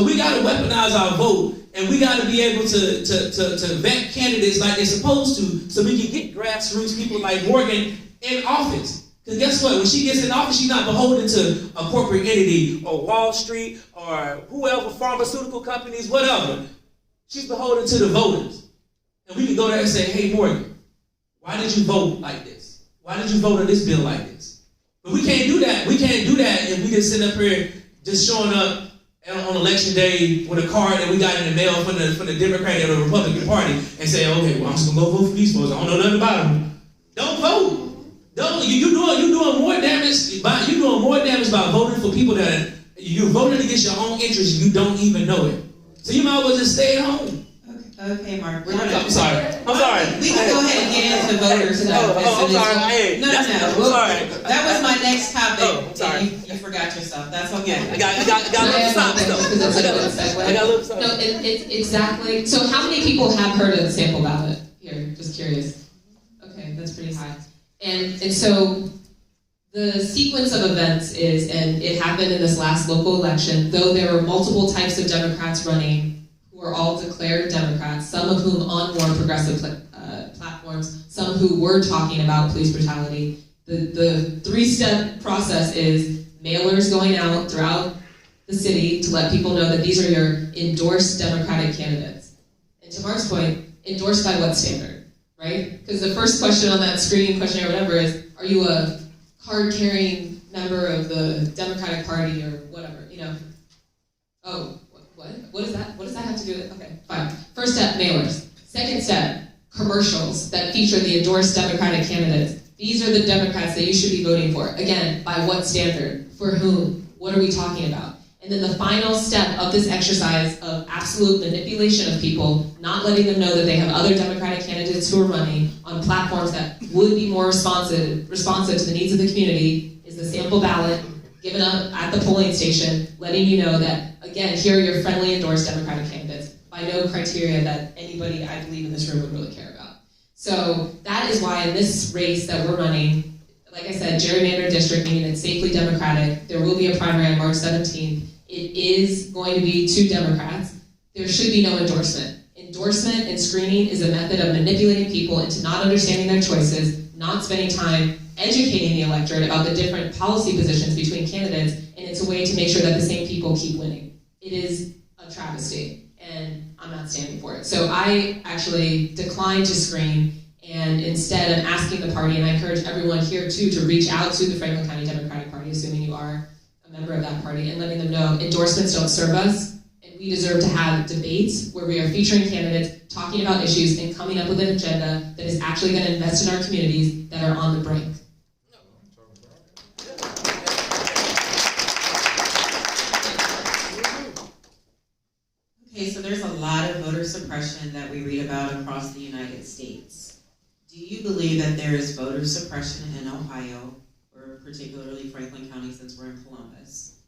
Speaker 5: we got to weaponize our vote, and we got to be able to vet candidates like they're supposed to, so we can get grassroots people like Morgan in office. Because guess what? When she gets in office, she's not beholden to a corporate entity or Wall Street or whoever, pharmaceutical companies, whatever. She's beholden to the voters. And we can go there and say, hey, Morgan, why did you vote like this? Why did you vote on this bill like this? But we can't do that. We can't do that if we just sit up here just showing up on election day with a card that we got in the mail from the Democratic or the Republican Party and say, okay, well, I'm just going to go vote for these folks. I don't know nothing about them. Don't vote. You're doing more damage by voting for people that you're voting against your own interests. You don't even know it. So you might as well just stay at home.
Speaker 4: Okay, Mark.
Speaker 5: I'm sorry.
Speaker 4: We can go ahead and get into voter stuff.
Speaker 5: I'm sorry.
Speaker 4: No.
Speaker 5: I'm sorry.
Speaker 4: That was my next topic.
Speaker 5: Oh, I'm sorry.
Speaker 4: You forgot yourself. That's okay.
Speaker 5: I got a little something.
Speaker 6: No, it's exactly. So how many people have heard of the sample ballot here? Just curious. Okay, that's pretty high. And so the sequence of events is, and it happened in this last local election, though there were multiple types of Democrats running who are all declared Democrats, some of whom on more progressive platforms, some who were talking about police brutality. The 3-step process is mailers going out throughout the city to let people know that these are your endorsed Democratic candidates. And to Mark's point, endorsed by what standard? Right? Because the first question on that screening questionnaire or whatever is, are you a card-carrying member of the Democratic Party or whatever, you know? Oh, what? What is that? What does that have to do with? Okay, fine. First step, mailers. Second step, commercials that feature the endorsed Democratic candidates. These are the Democrats that you should be voting for. Again, by what standard? For whom? What are we talking about? And then the final step of this exercise of absolute manipulation of people, not letting them know that they have other Democratic candidates who are running on platforms that would be more responsive to the needs of the community, is the sample ballot given up at the polling station, letting you know that, again, here are your friendly endorsed Democratic candidates by no criteria that anybody, I believe, in this room would really care about. So that is why in this race that we're running, like I said, gerrymandered district, meaning it's safely Democratic. There will be a primary on March 17th. It is going to be 2 Democrats. There should be no endorsement. Endorsement and screening is a method of manipulating people into not understanding their choices, not spending time educating the electorate about the different policy positions between candidates, and it's a way to make sure that the same people keep winning. It is a travesty, and I'm not standing for it. So I actually declined to screen, and instead I'm asking the party, and I encourage everyone here too to reach out to the Franklin County Democratic Party, assuming you are a member of that party, and letting them know endorsements don't serve us, and we deserve to have debates where we are featuring candidates, talking about issues, and coming up with an agenda that is actually going to invest in our communities that are on the brink.
Speaker 4: lot of voter suppression that we read about across the United States. Do you believe that there is voter suppression in Ohio, or particularly Franklin County since we're in Columbus?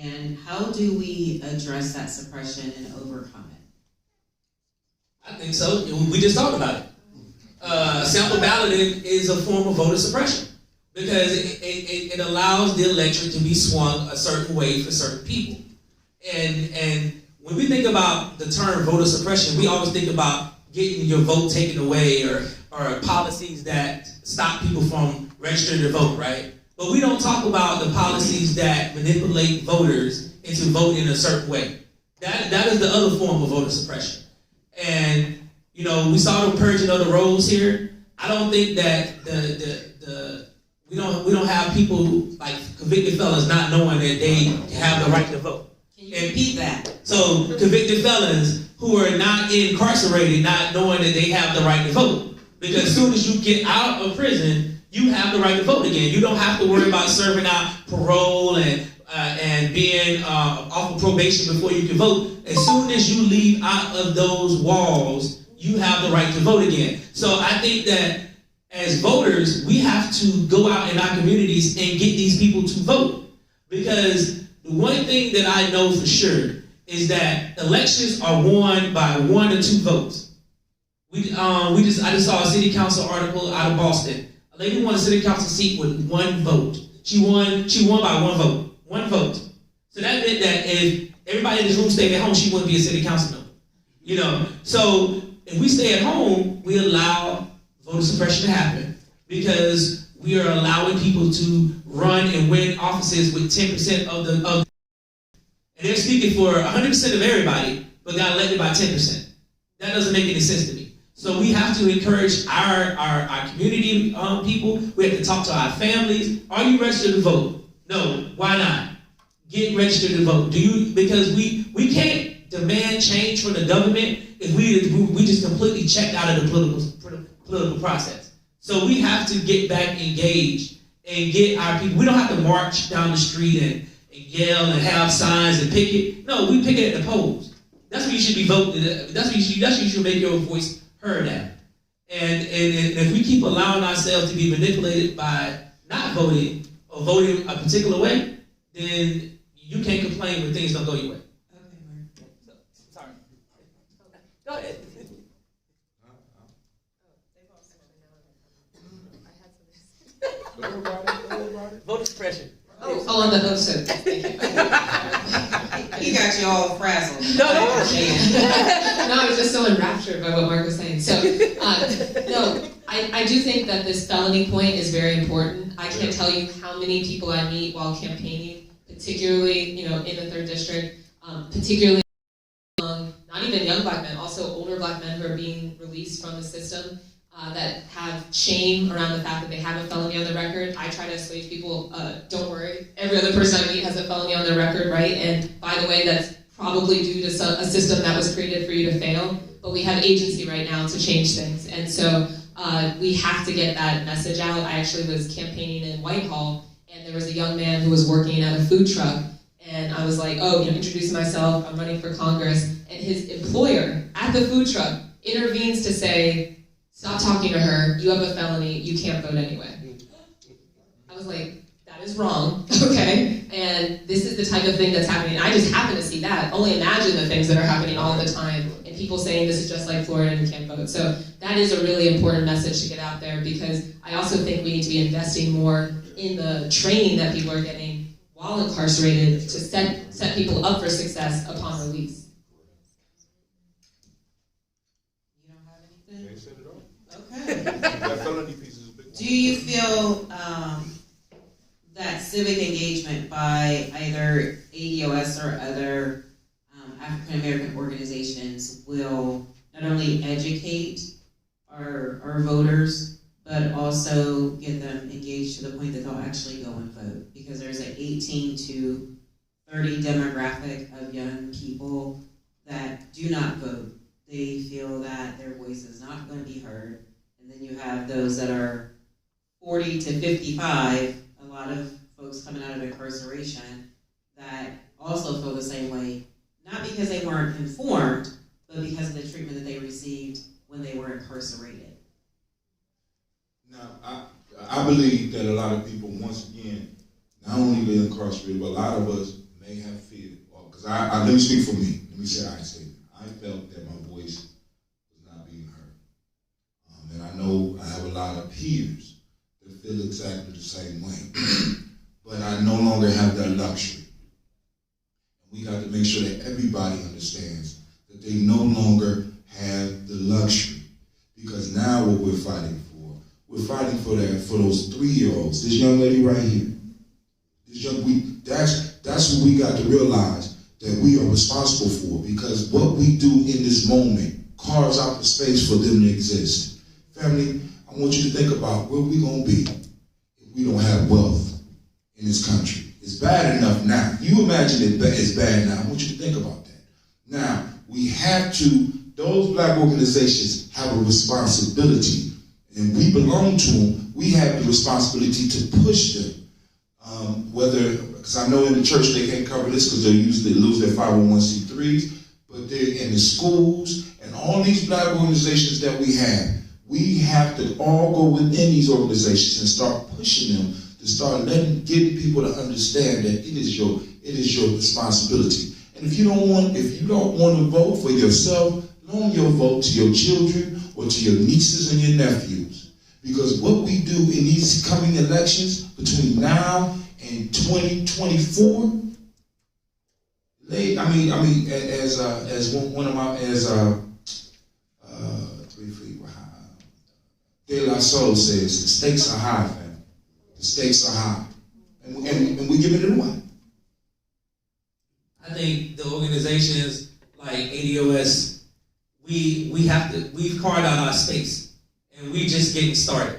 Speaker 4: And how do we address that suppression and overcome it?
Speaker 5: I think so. We just talked about it. Sample balloting is a form of voter suppression because it allows the electorate to be swung a certain way for certain people. And when we think about the term voter suppression, we always think about getting your vote taken away or policies that stop people from registering to vote, right? But we don't talk about the policies that manipulate voters into voting a certain way. That is the other form of voter suppression. And you know, we saw the purging of the rolls here. I don't think that we don't have people like convicted felons not knowing that they have the right to vote.
Speaker 4: Can you repeat that?
Speaker 5: So convicted felons who are not incarcerated not knowing that they have the right to vote. Because as soon as you get out of prison, you have the right to vote again. You don't have to worry about serving out parole and being off of probation before you can vote. As soon as you leave out of those walls, you have the right to vote again. So I think that as voters, we have to go out in our communities and get these people to vote. Because the one thing that I know for sure is that elections are won by 1 or 2 votes. I just saw a city council article out of Boston. A lady won a city council seat with 1 vote. She won by 1 vote. 1 vote. So that meant that if everybody in this room stayed at home, she wouldn't be a city council member. You know, so if we stay at home, we allow voter suppression to happen because we are allowing people to run and win offices with 10% of and they're speaking for 100% of everybody, but got elected by 10%. That doesn't make any sense to me. So we have to encourage our community people. We have to talk to our families. Are you registered to vote? No. Why not? Get registered to vote. Because we can't demand change from the government if we just completely checked out of the political process. So we have to get back engaged and get our people. We don't have to march down the street and yell and have signs and picket. No, we picket at the polls. That's where you should be voting. That's where you should make your voice heard at. And if we keep allowing ourselves to be manipulated by not voting or voting a particular way, then you can't complain when things don't go your way. Sorry. Go ahead. Voter suppression.
Speaker 6: Oh, on the vote so thank you.
Speaker 4: He got you all frazzled.
Speaker 5: No.
Speaker 6: No, I was just so enraptured by what Mark was saying. So, no, I do think that this felony point is very important. I can't tell you how many people I meet while campaigning, particularly, in the 3rd district, particularly among not even young black men, also older black men who are being released from the system that have shame around the fact that they have a felony on their record. I try to assuage people, don't worry, every other person I meet has a felony on their record, right? And by the way, that's probably due to a system that was created for you to fail, but we have agency right now to change things. And so we have to get that message out. I actually was campaigning in Whitehall, and there was a young man who was working at a food truck, and I was like, introducing myself, I'm running for Congress, and his employer at the food truck intervenes to say, stop talking to her, you have a felony, you can't vote anyway. I was like, that is wrong, okay? And this is the type of thing that's happening. I just happen to see that. Only imagine the things that are happening all the time, and people saying this is just like Florida and you can't vote. So that is a really important message to get out there, because I also think we need to be investing more in the training that people are getting while incarcerated to set people up for success upon release.
Speaker 4: Okay.
Speaker 7: That felony piece is a big one.
Speaker 4: Do you feel that civic engagement by either ADOS or other African American organizations will not only educate our voters, but also get them engaged to the point that they'll actually go and vote? Because there's an 18 to 30 demographic of young people that do not vote. They feel that their voice is not going to be heard. And then you have those that are 40 to 55, a lot of folks coming out of incarceration that also feel the same way, not because they weren't informed, but
Speaker 3: believe that a lot of people, once again, not only live incarcerated, but a lot of us may have feared. Because let me speak for me. Let me say I statement. I felt that my voice was not being heard. And I know I have a lot of peers that feel exactly the same way. But I no longer have that luxury. We got to make sure that everybody understands that they no longer have the luxury. Because now what we're fighting for those 3-year-olds. This young lady right here. That's what we got to realize that we are responsible for. Because what we do in this moment carves out the space for them to exist. Family, I want you to think about where we're going to be if we don't have wealth in this country. It's bad enough now. You imagine it's bad now. I want you to think about that. Now, we have to, those black organizations have a responsibility, and we belong to them. We have the responsibility to push them. Because I know in the church they can't cover this because they usually lose their 501c3s, but they're in the schools and all these black organizations that we have to all go within these organizations and start pushing them to start getting people to understand that it is your responsibility. And if you don't want to vote for yourself, loan your vote to your children or to your nieces and your nephews. Because what we do in these coming elections between now and 2024, De La Soul says, the stakes are high, family. The stakes are high. And we're giving it away.
Speaker 5: I think the organizations like ADOS, we've carved out our space, and we just getting started.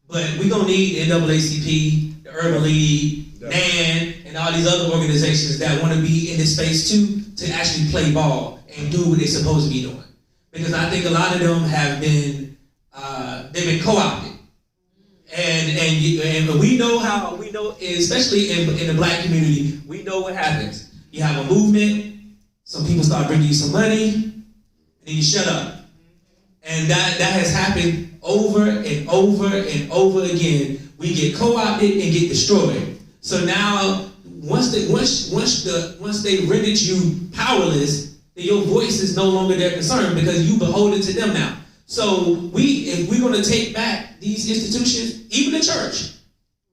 Speaker 5: But we're gonna need the NAACP, the Urban League, NAN, and all these other organizations that want to be in this space too, to actually play ball and do what they're supposed to be doing. Because I think a lot of them have been, they've been co-opted. And we know, especially in the black community, we know what happens. You have a movement, some people start bringing you some money, and then you shut up. And that has happened over and over and over again. We get co-opted and get destroyed. So now, once they rendered you powerless, then your voice is no longer their concern because you beholden to them now. So if we're going to take back these institutions, even the church,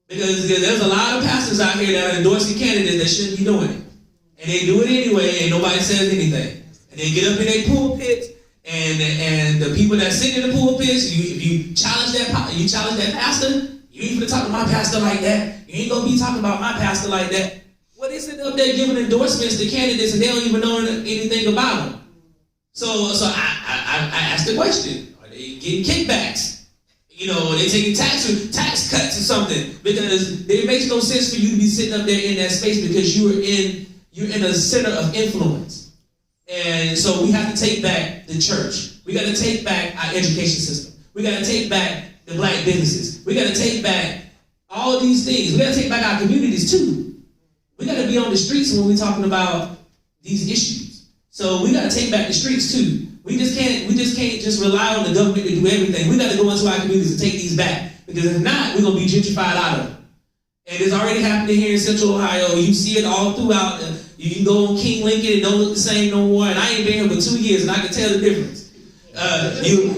Speaker 5: because there's a lot of pastors out here that are endorsing candidates that shouldn't be doing it. And they do it anyway, and nobody says anything. And they get up in their pulpits, and the people that sit in the pulpits, if you challenge that pastor, you ain't gonna talk to my pastor like that. You ain't gonna be talking about my pastor like that. Well, they sit up there giving endorsements to candidates, and they don't even know anything about them. So I asked the question: are they getting kickbacks? Are they taking tax cuts or something? Because it makes no sense for you to be sitting up there in that space because you're in a center of influence. And so we have to take back the church. We got to take back our education system. We got to take back the black businesses. We got to take back all these things. We got to take back our communities too. We got to be on the streets when we're talking about these issues. So we got to take back the streets too. We just can't just rely on the government to do everything. We got to go into our communities and take these back. Because if not, we're going to be gentrified out of them. And it's already happening here in Central Ohio. You see it all throughout. You can go on King Lincoln, it don't look the same no more. And I ain't been here for 2 years, and I can tell the difference. You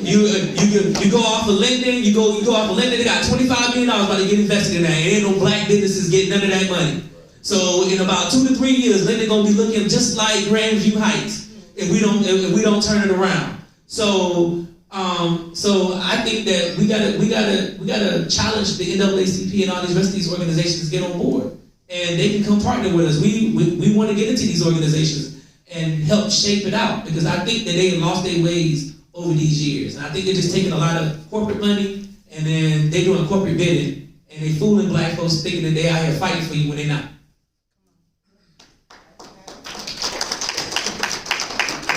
Speaker 5: go off of Linden. You go off of Linden. They got $25 million about to get invested in that. And ain't no black businesses getting none of that money. So in about 2 to 3 years, Linden gonna be looking just like Grandview Heights if we don't turn it around. So I think that we gotta challenge the NAACP and all these rest of these organizations to get on board, and they can come partner with us. We want to get into these organizations and help shape it out, because I think that they have lost their ways over these years, and I think they're just taking a lot of corporate money and then they're doing corporate bidding and they fooling black folks thinking that they out here fighting for you when they're not.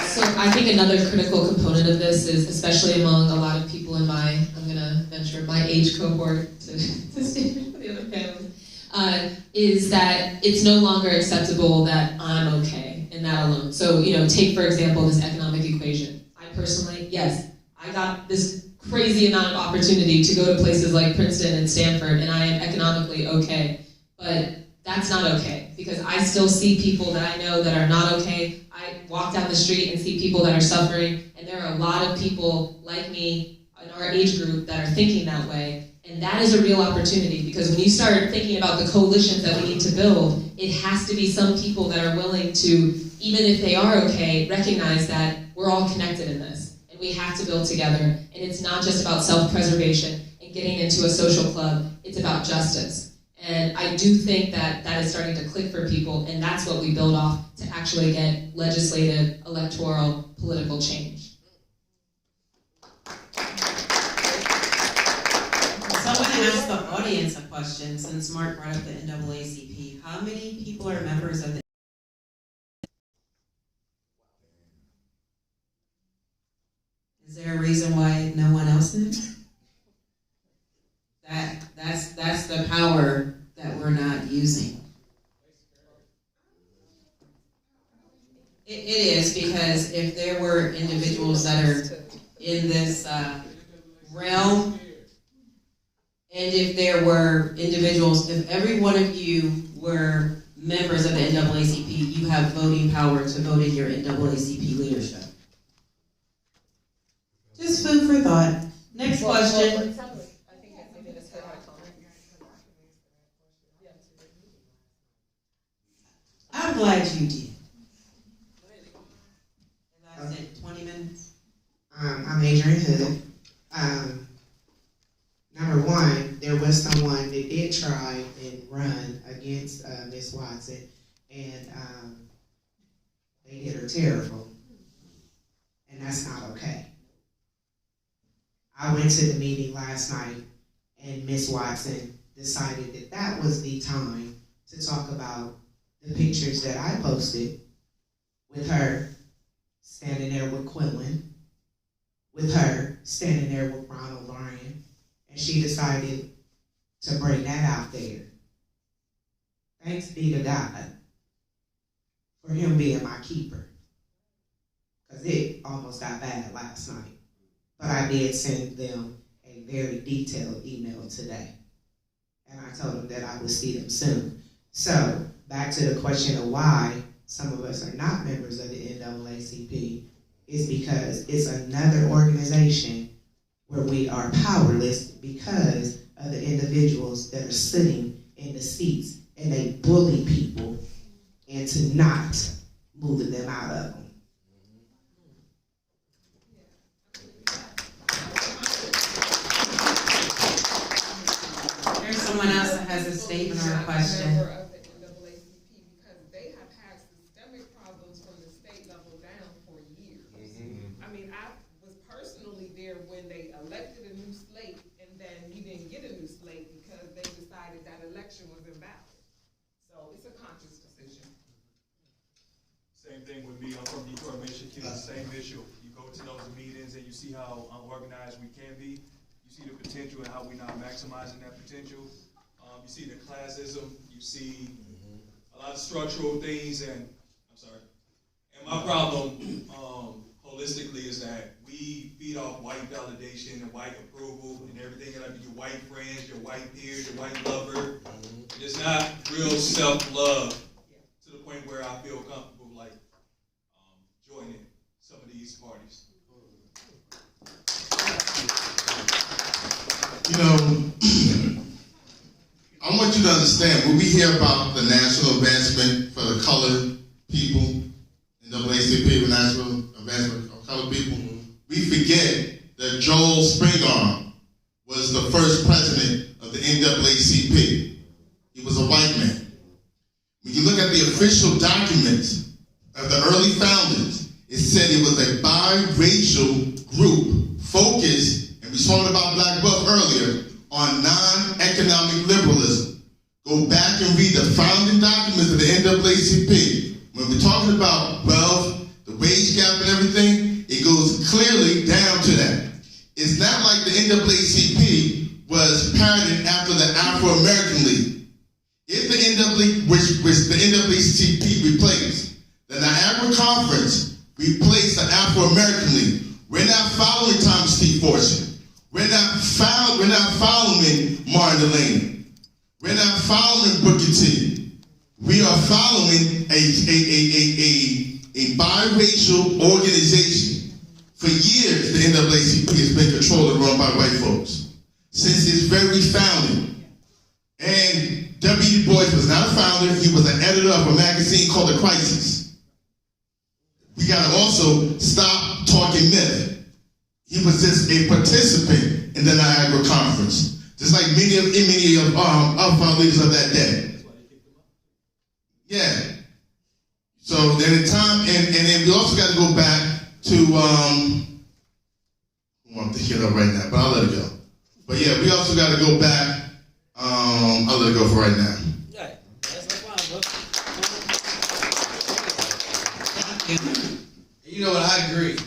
Speaker 6: So I think another critical component of this is, especially among a lot of people in I'm going to venture my age cohort to stand for the other panel, is that it's no longer acceptable that I'm okay and that alone. So, take for example this economic equation. I personally, yes, I got this crazy amount of opportunity to go to places like Princeton and Stanford, and I am economically okay. But that's not okay, because I still see people that I know that are not okay. I walk down the street and see people that are suffering, and there are a lot of people like me in our age group that are thinking that way. And that is a real opportunity, because when you start thinking about the coalitions that we need to build, it has to be some people that are willing to, even if they are okay, recognize that we're all connected in this, and we have to build together. And it's not just about self-preservation and getting into a social club, it's about justice. And I do think that that is starting to click for people, and that's what we build off to actually get legislative, electoral, political change.
Speaker 4: So I'm going to ask the audience a question, since Mark brought up the NAACP. How many people are members of the? Is there a reason why no one else is? That's the power that we're not using. It is, because if there were individuals that are in this realm, and if there were individuals, if every one of you were members of the NAACP, you have voting power to vote in your NAACP leadership. Just food for thought. Next question. I'm glad you did. And I said 20 minutes.
Speaker 8: I'm Adrian Hood. Number one, there was someone that did try and run against Ms. Watson, and they did her terrible, and that's not okay. I went to the meeting last night, and Ms. Watson decided that that was the time to talk about the pictures that I posted with her standing there with Quinlan, with her standing there with Ronald Bryan, and she decided to bring that out there. Thanks be to God for him being my keeper, because it almost got bad last night. But I did send them a very detailed email today, and I told them that I would see them soon. So, back to the question of why some of us are not members of the NAACP is because it's another organization where we are powerless because of the individuals that are sitting in the seats, and they bully people into not moving them out of them.
Speaker 4: There's someone else that has a statement or a question.
Speaker 2: Because they have had systemic problems from the state level down for years. I mean, I was personally there when they elected a new slate, and then we didn't get a new slate because they decided that election was invalid. So it's a conscious decision.
Speaker 9: Same thing with me. I'm from Detroit, Michigan. Same issue. You go to those meetings and you see how unorganized we can be. You see the potential and how we're not maximizing that potential. You see the classism. You see a lot of structural things. And I'm sorry. And my problem, holistically, is that we feed off white validation and white approval and everything. Like your white friends, your white peers, your white lover. It's not real self-love to the point where I feel comfortable like joining some of these parties.
Speaker 10: You know, I want you to understand, when we hear about the national advancement for the colored people, NAACP, the national advancement of colored people, we forget that Joel Spingarn was the first president of the NAACP. He was a white man. When you look at the official documents of the early founders, it said it was a biracial group focused, and we spoke about Black Wealth earlier, on non-economic liberalism. Go back and read the founding documents of the NAACP. When we're talking about wealth, the wage gap and everything, it goes clearly down to that. It's not like the NAACP was patterned after the Afro-American League. If the which the NAACP replaced, the Niagara Conference replaced the Afro-American League. We're not following Thomas T. Fortune. We're not following Martin Delaney. We're not following Booker T. We are following a biracial organization. For years, the NAACP has been controlled and run by white folks. Since its very founding. And W. Du Bois was not a founder, he was an editor of a magazine called The Crisis. We gotta also stop talking myth. He was just a participant in the Niagara Conference, just like many of our leaders of that day. Yeah. So then the time, and then we also got to go back to, I want to hit up right now, but I'll let it go. But yeah, we also got to go back, I'll let it go for right now.
Speaker 5: Yeah, that's no problem, bro.
Speaker 11: You know what, I agree with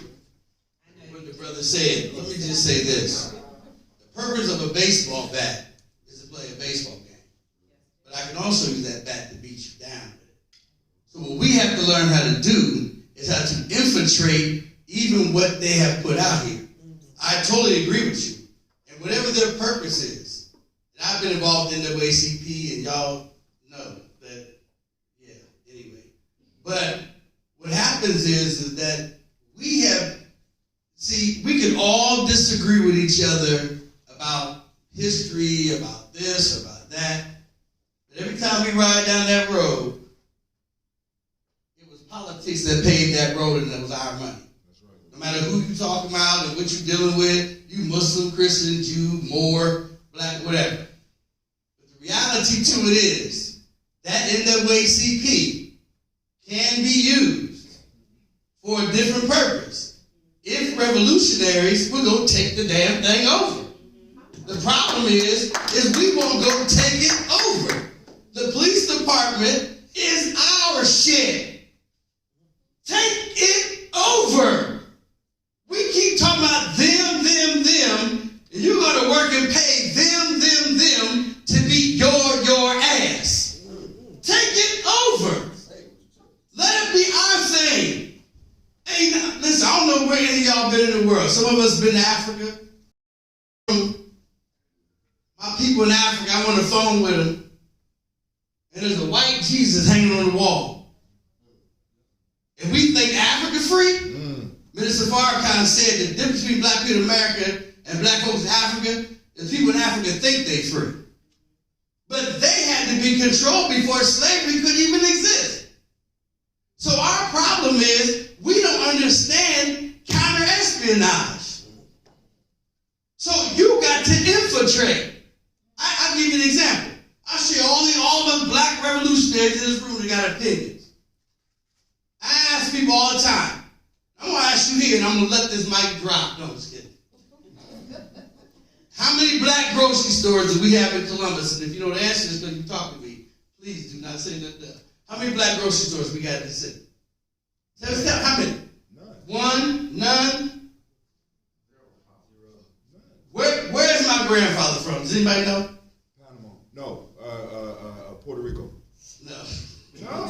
Speaker 11: what the brother said. Let me just say this. The purpose of a baseball bat is to play a baseball game. But I can also use that bat to beat you down. So what we have to learn how to do is how to infiltrate even what they have put out here. I totally agree with you. And whatever their purpose is, and I've been involved in NAACP, and y'all know that, yeah, anyway. But what happens is that we can all disagree with each other about history, about this, about that. But every time we ride down that road, it was politics that paved that road, and that was our money. That's right. No matter who you talking about and what you're dealing with, you Muslim, Christian, Jew, Moor, black, whatever. But the reality to it is that NAACP can be used for a different purpose. If revolutionaries will go take the damn thing over. The problem is we won't go take it over. The police department is our shit. Take it over. We keep talking about them, and you're going to work and pay them to beat your ass. Take it over. Let it be our thing. Listen, I don't know where any of y'all been in the world. Some of us been to Africa. My people in Africa, I'm on the phone with them, and there's a white Jesus hanging on the wall. And we think Africa free? Minister Farrakhan said the difference between black people in America and black folks in Africa is people in Africa think they free. But they had to be controlled before slavery could even exist. So our problem is we don't understand counter-espionage. So you got to infiltrate. I'll give you an example. I see all the black revolutionaries in this room that got opinions. I ask people all the time. I'm going to ask you here, and I'm going to let this mic drop. No, I'm just kidding. How many black grocery stores do we have in Columbus? And if you know the answer is because you talk to me, please do not say that. How many black grocery stores we got in the city? Tell how many? None. One? None? Where's my grandfather from? Does anybody know?
Speaker 7: Panama. No. Puerto Rico.
Speaker 11: No.
Speaker 7: No?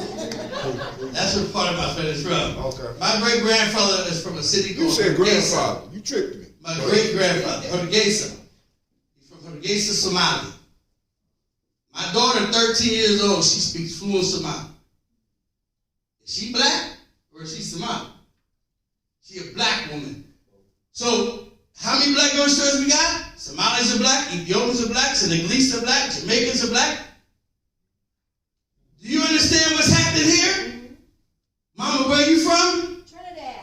Speaker 11: That's where part of my family is from.
Speaker 7: Okay.
Speaker 11: My great-grandfather is from a city called
Speaker 7: You said
Speaker 11: Hargeisa.
Speaker 7: grandfather. You tricked me.
Speaker 11: My great-grandfather, Hargeisa. He's from Hargeisa, Somalia. My daughter, 13 years old, she speaks fluent Somali. Is she black or is she Somali? She a black woman. So, how many black grocery stores we got? Somalis are black, Ethiopians are black, Senegalese are black, Jamaicans are black. Do you understand what's happening here? Mama, where are you from?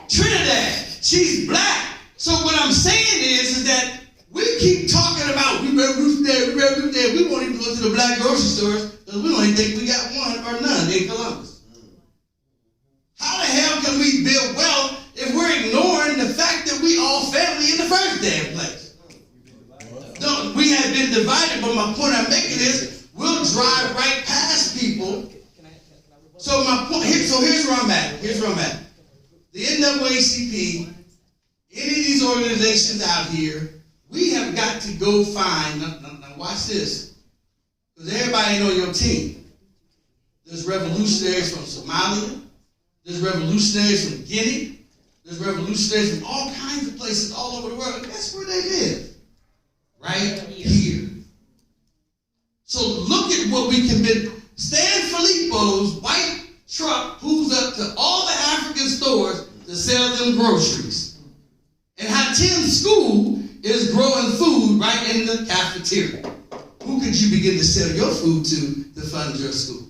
Speaker 11: Trinidad. She's black. So what I'm saying is that we keep talking about we revolutionary, we won't even go to the black grocery stores because we don't even think we got one or none in Columbus. How the hell can we build wealth if we're ignoring the fact that we all family in the first damn place? No, we have been divided, but my point I'm making is we'll drive right past people. So my point here's where I'm at. The NAACP, any of these organizations out here, we have got to go find, now watch this, because everybody ain't on your team. There's revolutionaries from Somalia, there's revolutionaries from Guinea, there's revolutionaries from all kinds of places all over the world, and that's where they live. right here. So look at what we commit. Stan Filippo's white truck pulls up to all the African stores to sell them groceries. And how Tim's school is growing food right in the cafeteria. Who could you begin to sell your food to fund your school?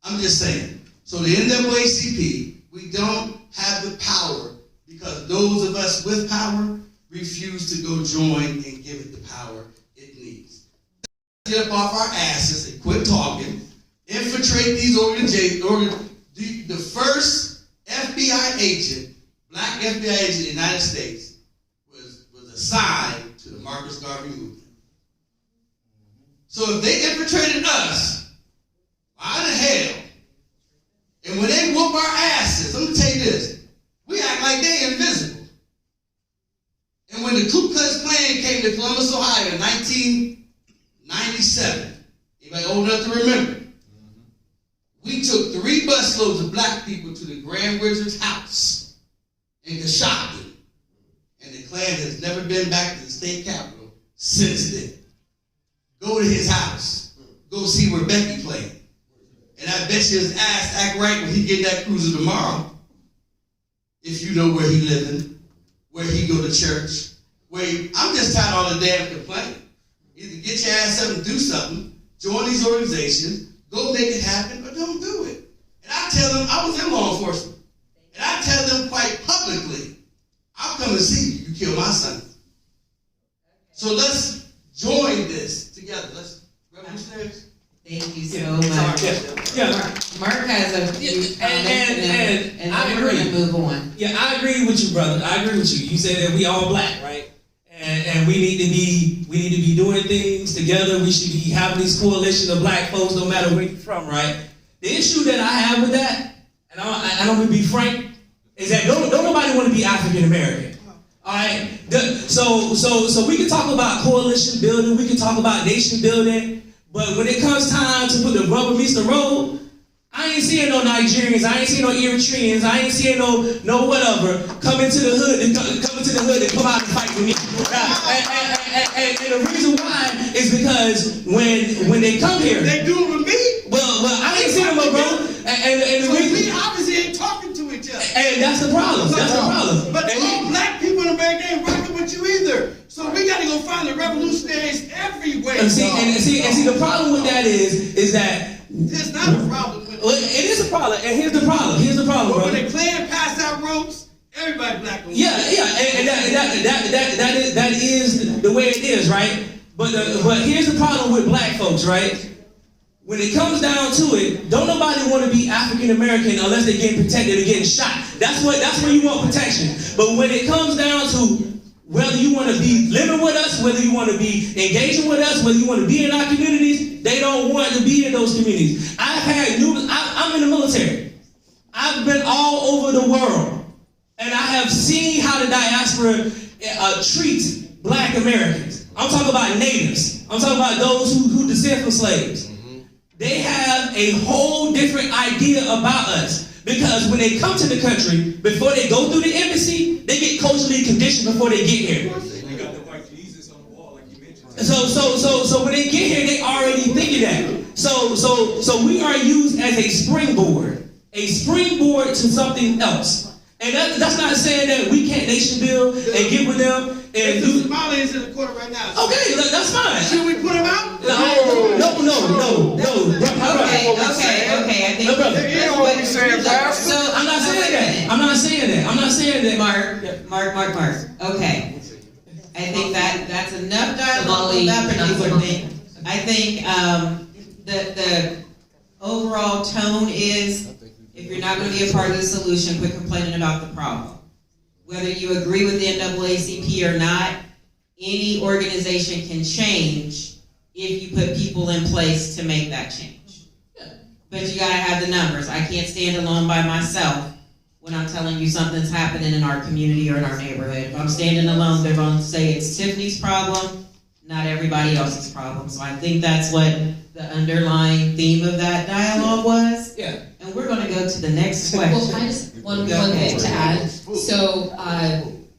Speaker 11: I'm just saying. So the NAACP, we don't have the power because those of us with power refuse to go join and give it the power it needs. Let's get up off our asses and quit talking, infiltrate these organizations. The first FBI agent, black FBI agent in the United States, was assigned to the Marcus Garvey movement. So if they infiltrated us, why the hell? And when they whoop our asses, I'm going to tell you this, we act like they invisible. And when the Ku Klux Klan came to Columbus, Ohio in 1997, anybody old enough to remember, we took 3 busloads of black people to the Grand Wizard's house in Coshocton. And the Klan has never been back to the state capitol since then. Go to his house. Go see where Becky played. And I bet you his ass act right when he get that cruiser tomorrow. If you know where he living, where he go to church, I'm just tired of all the damn complaining. Either get your ass up and do something, join these organizations, go make it happen, or don't do it. And I tell them, I was in law enforcement, and I tell them quite publicly, I'll come and see you, you kill my son. So let's join this together. Let's revolutionize.
Speaker 4: Thank you so much. Mark has a few comments and
Speaker 5: I
Speaker 4: then we're
Speaker 5: agree.
Speaker 4: going to move on.
Speaker 5: Yeah, I agree with you, brother. I agree with you. You said that we all black, right? And we need to be doing things together. We should be having these coalition of black folks, no matter where you're from, right? The issue that I have with that, and I'm gonna be frank, is that don't nobody want to be African American. All right. So we can talk about coalition building. We can talk about nation building. But when it comes time to put the rubber meets the road, I ain't seeing no Nigerians, I ain't seeing no Eritreans, I ain't seeing no whatever come into the hood and come out and fight with me. And the reason why is because when they come here,
Speaker 11: They do it with me?
Speaker 5: well, I ain't seen them, bro. And the
Speaker 11: So
Speaker 5: reason,
Speaker 11: we obviously ain't talking to each other.
Speaker 5: and that's the problem. That's the problem.
Speaker 11: But all black people in America ain't rocking with you either. So we got to go find the revolutionaries everywhere.
Speaker 5: And see, the problem with that is that
Speaker 11: It's not a problem with
Speaker 5: well, it is a problem. And here's the problem. But
Speaker 11: when
Speaker 5: brother.
Speaker 11: the Klan passed out ropes, everybody black.
Speaker 5: Yeah, and that is the way it is, right? But here's the problem with black folks, right? When it comes down to it, don't nobody want to be African American unless they're getting protected or getting shot. That's where you want protection. But when it comes down to whether you want to be living with us, whether you want to be engaging with us, whether you want to be in our communities, they don't want to be in those communities. I'm in the military. I've been all over the world. And I have seen how the diaspora treats black Americans. I'm talking about natives. I'm talking about those who descend from slaves. They have a whole different idea about us. Because when they come to the country, before they go through the embassy, they get culturally conditioned before they get here.
Speaker 9: They got the white Jesus on the wall, like you mentioned.
Speaker 5: So when they get here, they already thinking that. So we are used as a springboard to something else. And that's not saying that we can't nation build and get with them and
Speaker 11: The
Speaker 5: do.
Speaker 11: Somalians in the corner right now.
Speaker 5: Okay, that's fine.
Speaker 11: Should we put them out?
Speaker 5: No.
Speaker 4: Okay. I think
Speaker 5: No, brother.
Speaker 4: you know what we're saying, Pastor. So
Speaker 5: I'm not saying that.
Speaker 4: Mark. Okay. I think that's enough dialogue on that particular thing. I think the overall tone is, if you're not going to be a part of the solution, quit complaining about the problem. Whether you agree with the NAACP or not, any organization can change if you put people in place to make that change. But you got to have the numbers. I can't stand alone by myself when I'm telling you something's happening in our community or in our neighborhood. If I'm standing alone, they're going to say it's Tiffany's problem, not everybody else's problem. So I think that's what the underlying theme of that dialogue was.
Speaker 5: Yeah.
Speaker 4: And we're going to go to the next question.
Speaker 6: Well, I just one thing to add. So,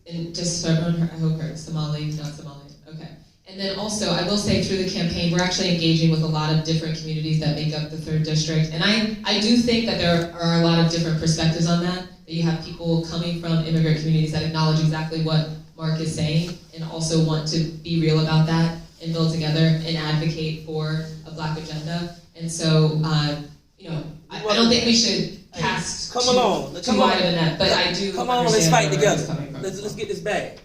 Speaker 6: and just so everyone, I hope heard Somali, not Somali. Okay. And then also, I will say through the campaign, we're actually engaging with a lot of different communities that make up the 3rd District. And I do think that there are a lot of different perspectives on that. That you have people coming from immigrant communities that acknowledge exactly what Mark is saying and also want to be real about that and build together and advocate for a Black agenda. And so, you know, I don't think we should cast too wide of a net, but I do
Speaker 5: Come on, let's fight together. Let's get this bag.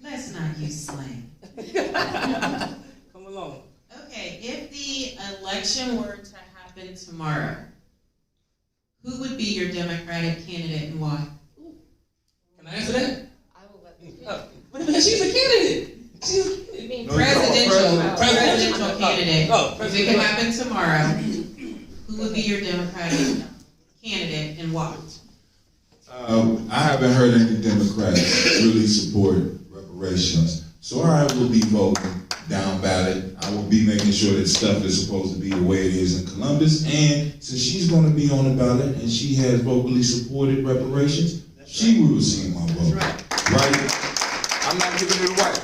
Speaker 4: Let's not use slang.
Speaker 5: Come along.
Speaker 4: Okay, if the election were to happen tomorrow, who would be your Democratic candidate and why?
Speaker 5: Can I answer that?
Speaker 2: I will let them.
Speaker 5: But she's a candidate.
Speaker 2: You mean
Speaker 4: Presidential candidate.
Speaker 5: Oh,
Speaker 4: If it could happen tomorrow, who would be your Democratic candidate and why?
Speaker 3: I haven't heard any Democrats really support reparations, so I will be voting down ballot. I will be making sure that stuff is supposed to be the way it is in Columbus, and since she's going to be on the ballot and she has vocally supported reparations, she will receive my vote. Right?
Speaker 7: I'm not giving it away.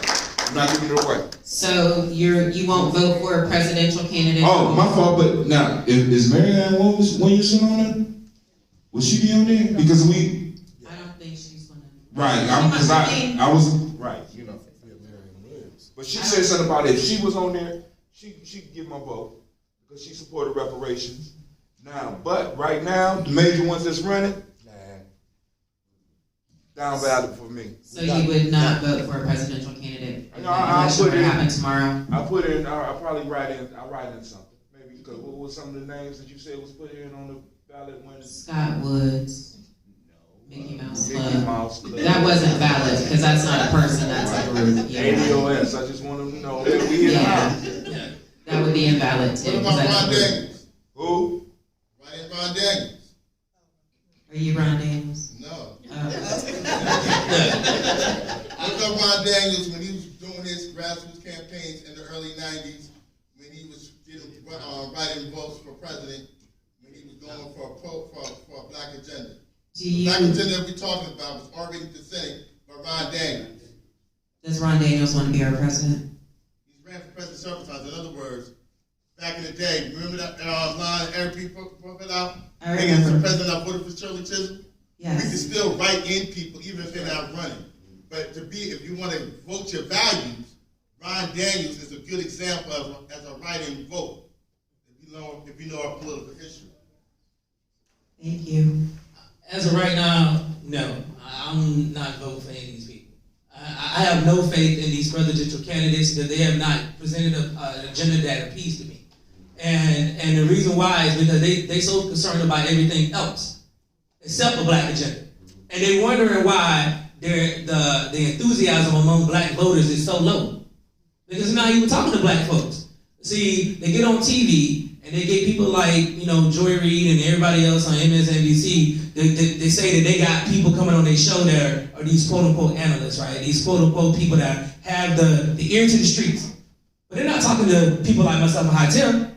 Speaker 7: I'm not giving it away.
Speaker 4: So you won't vote for a presidential candidate?
Speaker 3: Oh, my fault, but now, is Mary Ann Williamson on there? Will she be on there? Because
Speaker 4: I don't think she's gonna.
Speaker 3: Right, I was, right, you know. But she said something about if she was on there, she'd give my vote because she supported reparations. Now, but right now, the major ones that's running, down ballot for me.
Speaker 4: So you would not vote for a presidential candidate if the election
Speaker 3: put
Speaker 4: were to
Speaker 3: in,
Speaker 4: happen tomorrow?
Speaker 3: I'll probably write in something. Maybe because what was some of the names that you said was put in on the ballot when?
Speaker 4: Scott Woods. Mickey Mouse Club.
Speaker 3: Mickey Mouse Club.
Speaker 4: That wasn't valid because that's not a person, that's a group. Yeah.
Speaker 3: ADOS, I just want them to know that we in the house.
Speaker 4: Yeah. That would be invalid too.
Speaker 10: What about Ron Daniels?
Speaker 3: Who?
Speaker 10: Right, Ron Daniels.
Speaker 4: Are you Ron Daniels?
Speaker 10: No.
Speaker 4: Oh.
Speaker 10: Look up Ron Daniels when he was doing his grassroots campaigns in the early 90s, when he was writing votes for president, when he was going for a black agenda. The black agenda we're talking about was already presented by Ron Daniels.
Speaker 4: Does Ron Daniels want to be our president?
Speaker 10: He's ran for president several times. In other words, back in the day, remember that line Eric P. put out?
Speaker 4: I remember.
Speaker 10: The president I voted for Shirley Chisholm?
Speaker 4: Yes.
Speaker 10: We can still write in people even if they're not running. But if you want to vote your values, Ron Daniels is a good example as a write-in vote. If you know our political history.
Speaker 4: Thank you.
Speaker 5: As of right now, no, I'm not voting for any of these people. I have no faith in these presidential candidates that they have not presented an agenda that appeals to me. And the reason why is because they so concerned about everything else except a black agenda. And they're wondering why the enthusiasm among black voters is so low. Because they're not even talking to black folks. See, they get on TV and they get people like, Joy Reid and everybody else on MSNBC. They say that they got people coming on their show that are these quote-unquote analysts, right? These quote-unquote people that have the ear to the streets. But they're not talking to people like myself and High Tim.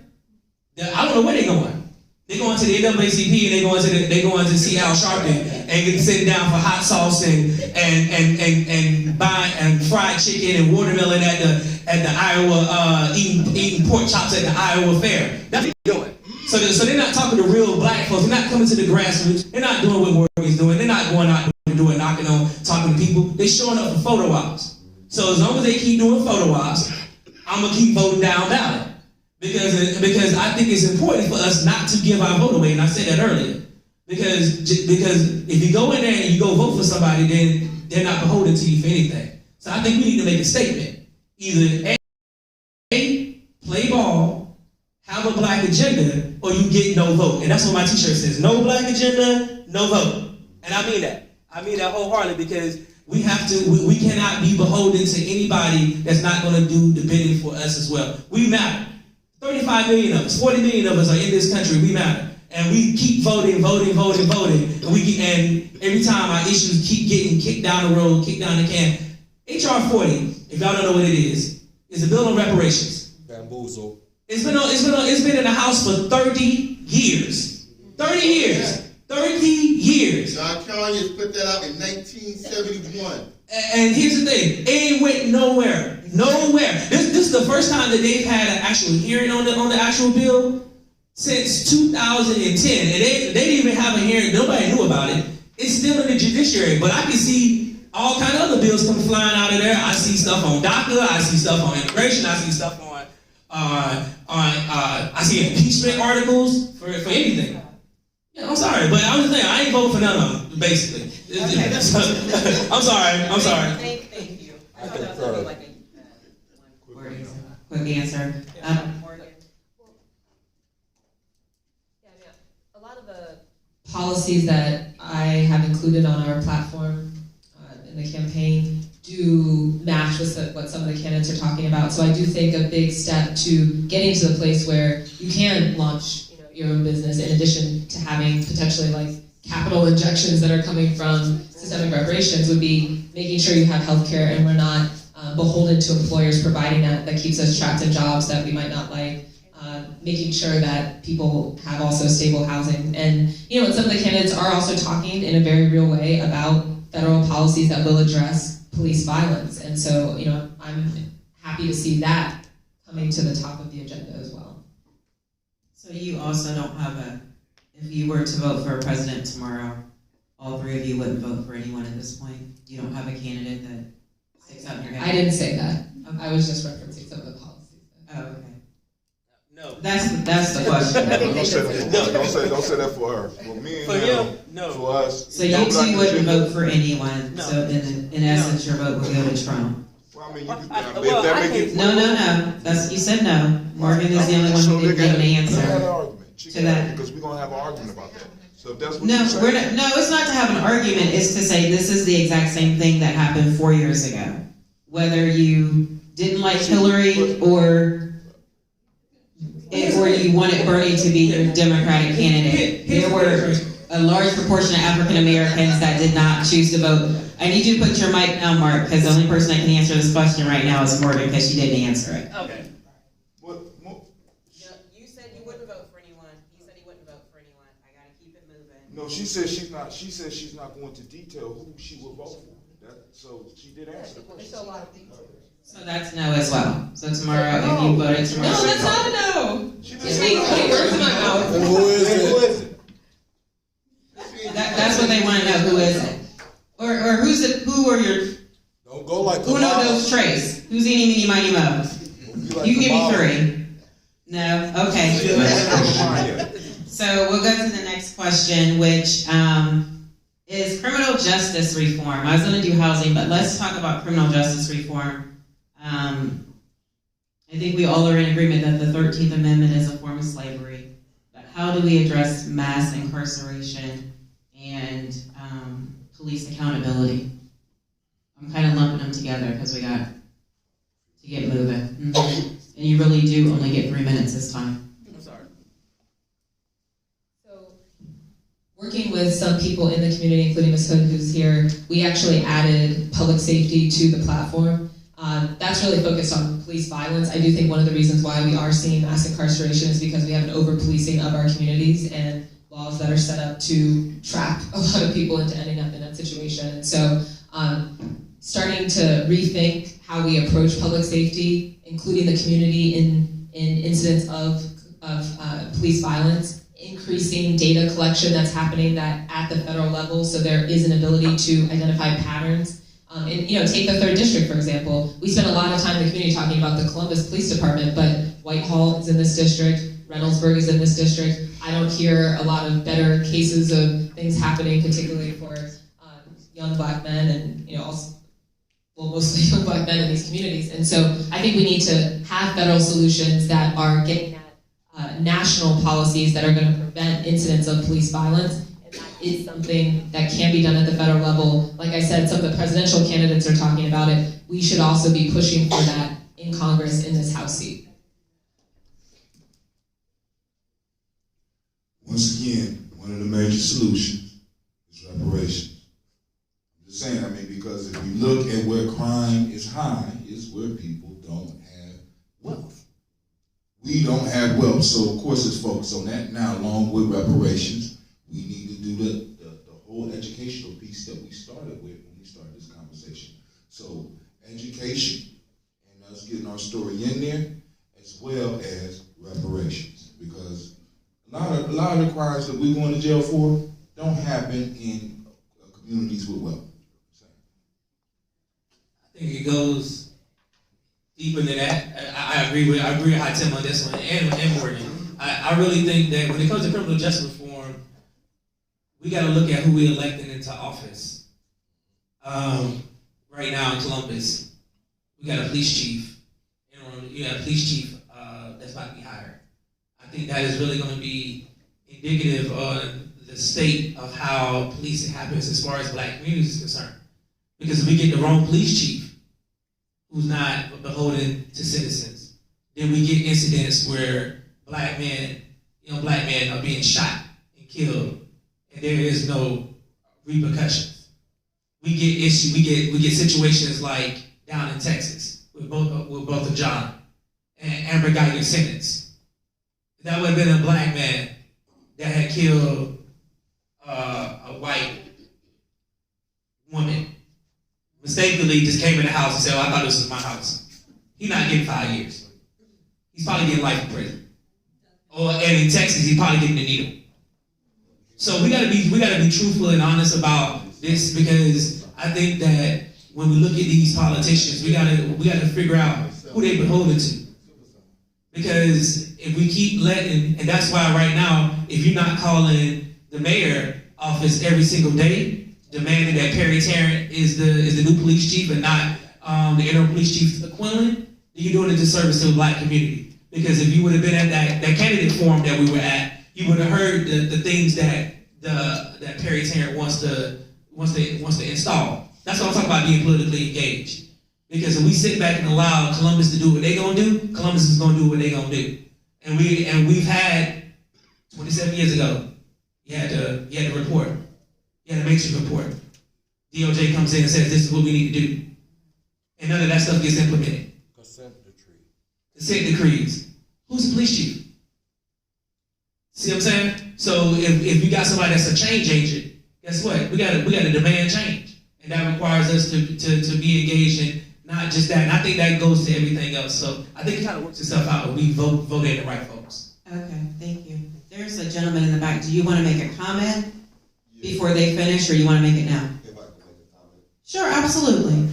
Speaker 5: I don't know where they're going. They're going to the NAACP and they going to see Al Sharpton and get sitting down for hot sauce and buy and fried chicken and watermelon at the Iowa eating pork chops at the Iowa Fair. That's what they're doing. So they're not talking to real black folks. They're not coming to the grassroots. They're not doing what Morgan's doing. They're not going out and doing knocking on, talking to people. They're showing up for photo ops. So as long as they keep doing photo ops, I'm gonna keep voting down ballot. Because I think it's important for us not to give our vote away, and I said that earlier. Because if you go in there and you go vote for somebody, then they're not beholden to you for anything. So I think we need to make a statement. Either A, play ball, have a black agenda, or you get no vote. And that's what my t-shirt says. No black agenda, no vote. And I mean that. I mean that wholeheartedly because we cannot be beholden to anybody that's not going to do the bidding for us as well. We matter. 35 million of us, 40 million of us are in this country. We matter. And we keep voting. And every time our issues keep getting kicked down the road, kicked down the can. HR 40, if y'all don't know what it is a bill on reparations. Bamboozle. It's been in the House for 30 years. 30 years. 30 years.
Speaker 10: John Conyers put that out in 1971.
Speaker 5: And here's the thing, it ain't went nowhere. Nowhere. This is the first time that they've had an actual hearing on the actual bill since 2010. And they didn't even have a hearing, nobody knew about it. It's still in the judiciary, but I can see all kind of other bills come flying out of there. I see stuff on DACA, I see stuff on immigration, I see stuff on I see impeachment articles for anything. Yeah, I'm sorry, but I'm just saying, I ain't voting for none of them, basically.
Speaker 4: Okay.
Speaker 5: I'm sorry.
Speaker 4: Thank you. I thought that was like a quick answer.
Speaker 6: A lot of the policies that I have included on our platform in the campaign do match with what some of the candidates are talking about. So I do think a big step to getting to the place where you can launch your own business, in addition to having potentially like capital injections that are coming from systemic reparations, would be making sure you have healthcare and we're not beholden to employers providing that keeps us trapped in jobs that we might not like. Making sure that people have also stable housing. And some of the candidates are also talking in a very real way about federal policies that will address police violence. And so, I'm happy to see that coming to the top of the agenda as well.
Speaker 4: So you also don't have if you were to vote for a president tomorrow, all three of you wouldn't vote for anyone at this point? You don't have a candidate that sticks out in your head?
Speaker 6: I didn't say that.
Speaker 4: Okay.
Speaker 6: I was just referencing some of the policies.
Speaker 4: Oh, okay.
Speaker 5: No.
Speaker 4: That's the question.
Speaker 7: Don't say that for her. For me and him,
Speaker 5: no.
Speaker 7: for us.
Speaker 4: So you two wouldn't vote for anyone. No. So in essence, your vote would go to Trump.
Speaker 7: Well, I mean, if that make it...
Speaker 4: No. You said no. Morgan is the only one who didn't give an answer to that.
Speaker 7: Because we're going to have an argument about that. So if that's what
Speaker 4: No, it's not to have an argument. It's to say this is the exact same thing that happened 4 years ago. Whether you didn't like Hillary or you wanted Bernie to be your Democratic candidate, there were a large proportion of African Americans that did not choose to vote. I need you to put your mic down, Mark, because the only person that can answer this question right now is Morgan, because she didn't answer it.
Speaker 5: Okay.
Speaker 4: You said you wouldn't vote for anyone. He said he wouldn't vote for anyone. I gotta keep it moving.
Speaker 7: No, she said she's not. She said she's not going to detail who she would vote for. So she did answer the question.
Speaker 2: There's a lot of people.
Speaker 4: So that's no as well. So tomorrow, if you voted tomorrow.
Speaker 6: No, that's not a no. Just putting words in my mouth.
Speaker 7: And who is it?
Speaker 4: That's what they want to know. Who is it? Or who's it? Who are your?
Speaker 7: Don't go like.
Speaker 4: Who know those traits? Who's eeny, meeny, miny, mo? You give me three. No. Okay. So we'll go to the next question, which is criminal justice reform. I was going to do housing, but let's talk about criminal justice reform. I think we all are in agreement that the 13th Amendment is a form of slavery. But how do we address mass incarceration and police accountability? I'm kind of lumping them together because we got to get moving. Mm-hmm. And you really do only get 3 minutes this time.
Speaker 5: I'm sorry.
Speaker 6: So, working with some people in the community, including Ms. Hood, who's here, we actually added public safety to the platform. That's really focused on police violence. I do think one of the reasons why we are seeing mass incarceration is because we have an over-policing of our communities and laws that are set up to trap a lot of people into ending up in that situation. And so starting to rethink how we approach public safety, including the community in incidents of police violence, increasing data collection that's happening at the federal level, so there is an ability to identify patterns. Take the 3rd District, for example. We spend a lot of time in the community talking about the Columbus Police Department, but Whitehall is in this district, Reynoldsburg is in this district. I don't hear a lot of better cases of things happening, particularly for young black men and, mostly young black men in these communities. And so I think we need to have federal solutions that are getting at national policies that are going to prevent incidents of police violence. Is something that can be done at the federal level. Like I said, some of the presidential candidates are talking about it. We should also be pushing for that in Congress in this House seat.
Speaker 3: Once again, one of the major solutions is reparations. I'm just saying, because if you look at where crime is high, is where people don't have wealth. We don't have wealth, so of course it's focused on that. Now, along with reparations, we need to do the whole educational piece that we started with when we started this conversation. So education and us getting our story in there, as well as reparations, because a lot of the crimes that we going to jail for don't happen in communities with wealth.
Speaker 5: I think it goes deeper than that. I agree with High Tim on this one, and Morgan. I really think that when it comes to criminal justice reform, we got to look at who we elected into office. Right now in Columbus, we got a police chief. You got a police chief that's about to be hired. I think that is really going to be indicative on the state of how policing happens as far as black communities is concerned. Because if we get the wrong police chief, who's not beholden to citizens, then we get incidents where black men are being shot and killed, and there is no repercussions. We get situations like down in Texas with both of John and Amber Geiger sentenced. That would have been a black man that had killed a white woman. Mistakenly just came in the house and said, "Oh, I thought this was my house." He's not getting 5 years. He's probably getting life in prison. And in Texas, he's probably getting a needle. So we gotta be truthful and honest about this, because I think that when we look at these politicians, we gotta figure out who they beholden to. Because if we keep letting, and that's why right now, if you're not calling the mayor office every single day, demanding that Perry Tarrant is the new police chief and not the interim police chief Quinlan, then you're doing a disservice to the black community. Because if you would have been at that candidate forum that we were at, you would have heard the things that Perry Tarrant wants to install. That's what I'm talking about, being politically engaged. Because if we sit back and allow Columbus to do what they're gonna do, Columbus is gonna do what they're gonna do. And we've had 27 years ago, you had to report. You had a matrix report. DOJ comes in and says, "This is what we need to do." And none of that stuff gets implemented. Consent decrees. Who's the police chief? See what I'm saying? So if you got somebody that's a change agent, guess what? We gotta demand change. And that requires us to be engaged in not just that. And I think that goes to everything else. So I think it kind of works itself out when we vote in the right folks.
Speaker 4: Okay, thank you. There's a gentleman in the back. Do you want to make a comment before they finish, or you want to make it now?
Speaker 12: If I can make a comment.
Speaker 4: Sure, absolutely.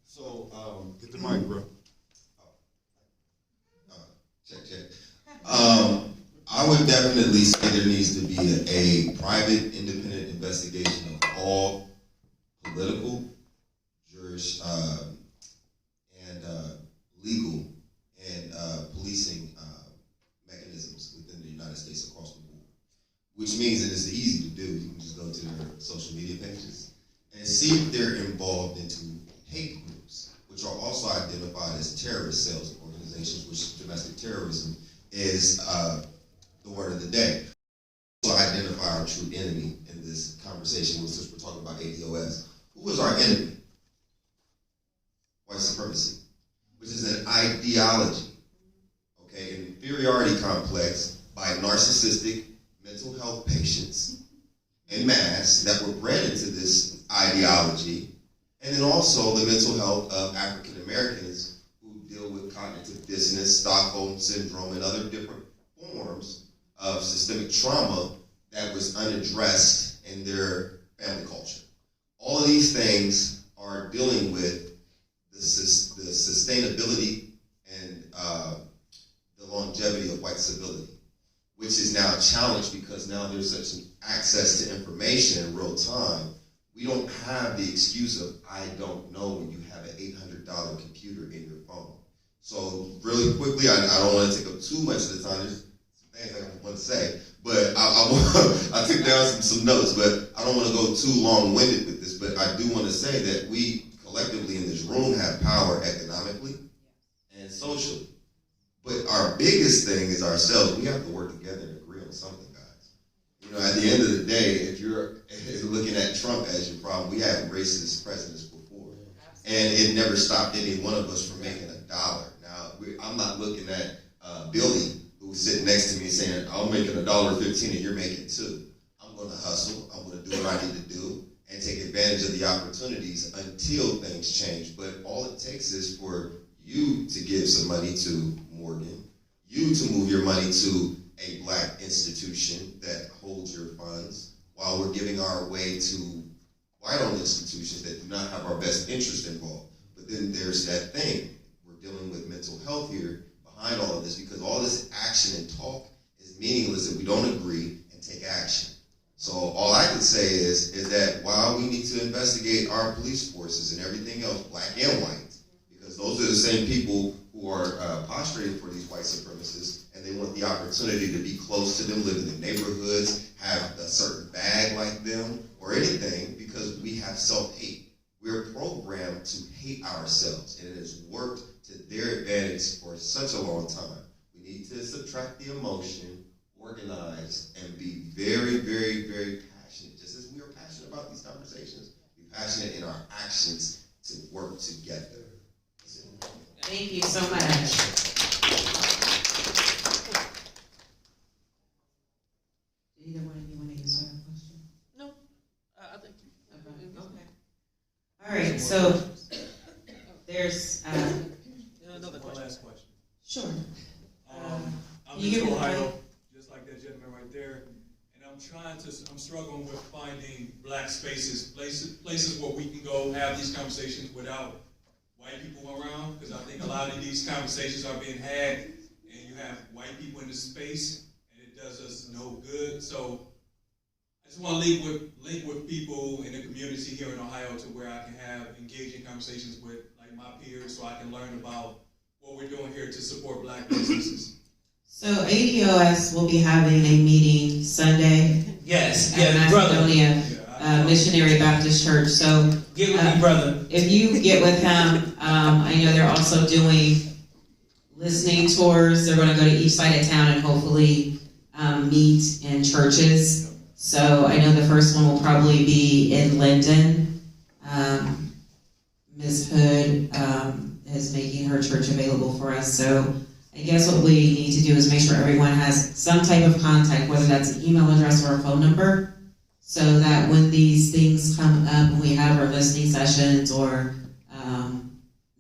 Speaker 12: So,
Speaker 3: Get the mic, bro.
Speaker 12: check. I would definitely say there needs to be a private, independent investigation of all political, and legal and policing mechanisms within the United States across the board. Which means that it's easy to do. You can just go to their social media pages and see if they're involved into hate groups, which are also identified as terrorist cells and organizations, which domestic terrorism is the word of the day. So identify our true enemy in this conversation, since we're talking about ADOS. Who is our enemy? White supremacy, which is an ideology, okay, an inferiority complex by narcissistic mental health patients en masse that were bred into this ideology, and then also the mental health of African Americans who deal with cognitive dissonance, Stockholm syndrome, and other different forms of systemic trauma that was unaddressed in their family culture. All of these things are dealing with the sustainability and the longevity of white civility, which is now challenged because now there's such an access to information in real time. We don't have the excuse of I don't know when you have an $800 computer in your phone. So really quickly, I don't want to take up too much of the time. There's some things I want to say, but I took down some notes, but I don't want to go too long-winded with this, but I do want to say that we collectively in this room have power economically and socially. But our biggest thing is ourselves. We have to work together and agree on something, guys. You know, at the end of the day, if you're looking at Trump as your problem, we had racist presidents before. And it never stopped any one of us from making $1. Now, I'm not looking at Billy, who's sitting next to me saying, I'm making $1.15 and you're making $2. I'm going to hustle. I'm going going to do what I need to do and take advantage of the opportunities until things change. But all it takes is for you to give some money to Morgan, you to move your money to a black institution that holds your funds, while we're giving our way to white-owned institutions that do not have our best interest involved. But then there's that thing. We're dealing with mental health here behind all of this, because all this action and talk is meaningless if we don't agree and take action. So all I can say is that while we need to investigate our police forces and everything else, black and white, because those are the same people who are posturing for these white supremacists, and they want the opportunity to be close to them, live in their neighborhoods, have a certain bag like them, or anything, because we have self-hate. We're programmed to hate ourselves, and it has worked to their advantage for such a long time. We need to subtract the emotion, organize, and be very, very, very passionate. Just as we are passionate about these conversations, be passionate in our actions to work together.
Speaker 4: Thank you so much. Either one of you want to answer that question?
Speaker 5: No, I think you.
Speaker 4: Okay. All right, so there's
Speaker 5: Another
Speaker 9: One
Speaker 5: question.
Speaker 9: last question.
Speaker 4: sure.
Speaker 9: I'm
Speaker 4: you give
Speaker 9: in
Speaker 4: me the
Speaker 9: Ohio,
Speaker 4: mic?
Speaker 9: just like that gentleman right there, and I'm struggling with finding black spaces, places where we can go have these conversations without white people around, because I think a lot of these conversations are being had, and you have white people in the space, and it does us no good. So I just want to link with people in the community here in Ohio to where I can have engaging conversations with like my peers, so I can learn about what we're doing here to support black businesses.
Speaker 4: So ADOS will be having a meeting Sunday
Speaker 5: Yes,
Speaker 4: at
Speaker 5: yeah, brother.
Speaker 4: Macedonia Missionary Baptist Church. So
Speaker 5: Get with me, brother.
Speaker 4: if you get with him, I know they're also doing listening tours. They're going to go to each side of town and hopefully meet in churches. So I know the first one will probably be in Linden. Ms. Hood is making her church available for us. So I guess what we need to do is make sure everyone has some type of contact, whether that's an email address or a phone number, so that when these things come up and we have our listening sessions or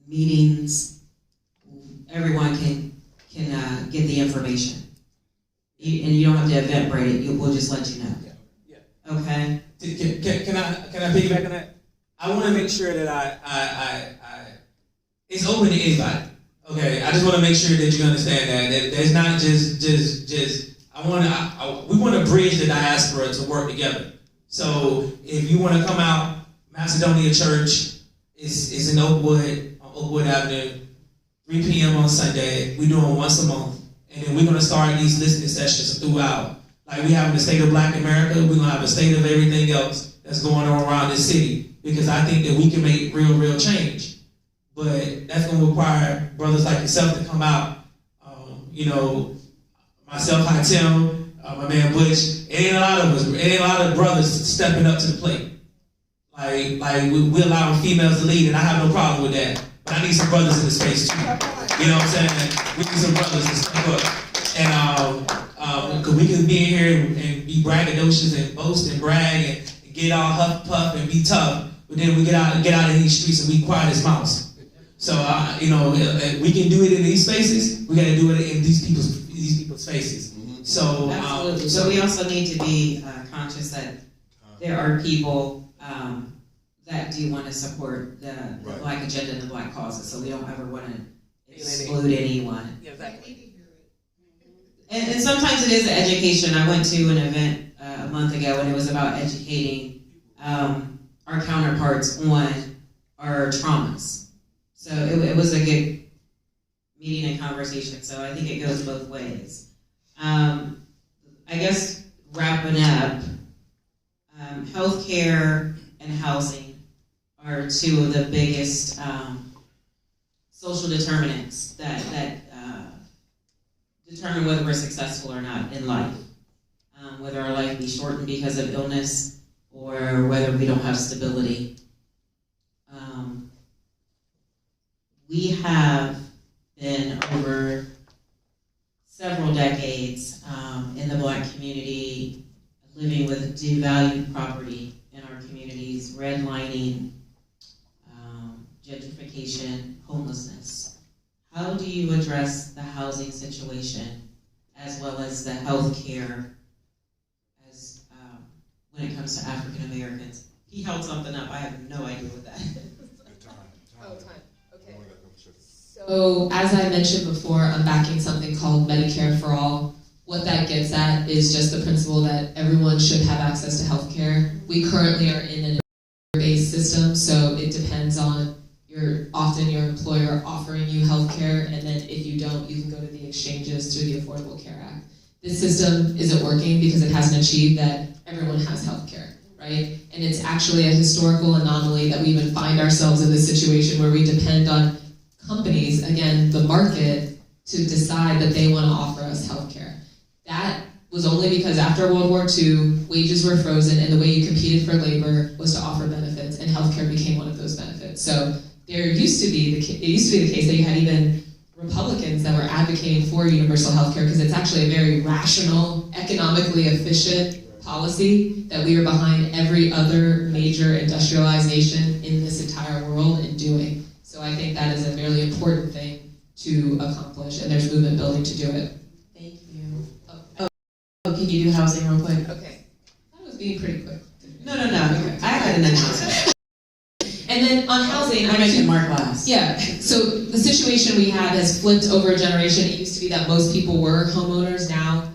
Speaker 4: meetings, everyone can get the information. And you don't have to Eventbrite it. We'll just let you know.
Speaker 5: Yeah.
Speaker 4: Okay.
Speaker 5: Can I piggyback on that? I want to make sure that I it's open to anybody. Okay, I just want to make sure that you understand that there's not just we want to bridge the diaspora to work together. So if you want to come out, Macedonia Church is in Oakwood, on Oakwood Avenue, 3 p.m. on Sunday. We're doing once a month. And then we're going to start these listening sessions throughout. Like we have in the state of Black America, we're going to have a state of everything else that's going on around this city. Because I think that we can make real change. But that's going to require brothers like yourself to come out. Myself, Tim, my man Butch. It ain't a lot of us. It ain't a lot of brothers stepping up to the plate. Like we allowing females to lead, and I have no problem with that. But I need some brothers in the space too. You know what I'm saying? We need some brothers to step up. And because we can be in here and be braggadocious and boast and brag and get all huff puff and be tough, but then we get out in these streets and we quiet as mouse. So we can do it in these spaces. We got to do it in these people's faces. So
Speaker 4: absolutely. So we also need to be conscious that there are people that do want to support the Black agenda and the Black causes. So we don't ever want to exclude anyone.
Speaker 5: Yeah, exactly.
Speaker 4: And sometimes it is an education. I went to an event a month ago and it was about educating our counterparts on our traumas. So it was a good meeting and conversation. So I think it goes both ways. I guess wrapping up, healthcare and housing are two of the biggest social determinants that determine whether we're successful or not in life. Whether our life be shortened because of illness or whether we don't have stability. We have been over several decades in the Black community living with devalued property redlining, gentrification, homelessness. How do you address the housing situation as well as the health care as when it comes to African Americans? He held something up. I have no idea what that is.
Speaker 6: Time. Okay. So, as I mentioned before, I'm backing something called Medicare for All. What that gets at is just the principle that everyone should have access to health care. We currently are in an based system, so it depends on often your employer offering you health care, and then if you don't, you can go to the exchanges through the Affordable Care Act. This system isn't working because it hasn't achieved that everyone has health care, right? And it's actually a historical anomaly that we even find ourselves in this situation where we depend on companies, again, the market, to decide that they want to offer us health care. That was only because after World War II, wages were frozen, and the way you competed for labor was to offer benefits, and healthcare became one of those benefits. So there used to be the case that you had even Republicans that were advocating for universal health care because it's actually a very rational, economically efficient policy that we are behind every other major industrialized nation in this entire world in doing. So I think that is a really important thing to accomplish, and there's movement building to do it.
Speaker 4: Thank you. Can you do housing real quick?
Speaker 6: Okay. I thought it was being pretty quick.
Speaker 4: No. Okay. I had an announcement.
Speaker 6: And then on housing,
Speaker 4: I mentioned Mark last.
Speaker 6: Yeah, so the situation we had has flipped over a generation. It used to be that most people were homeowners. Now,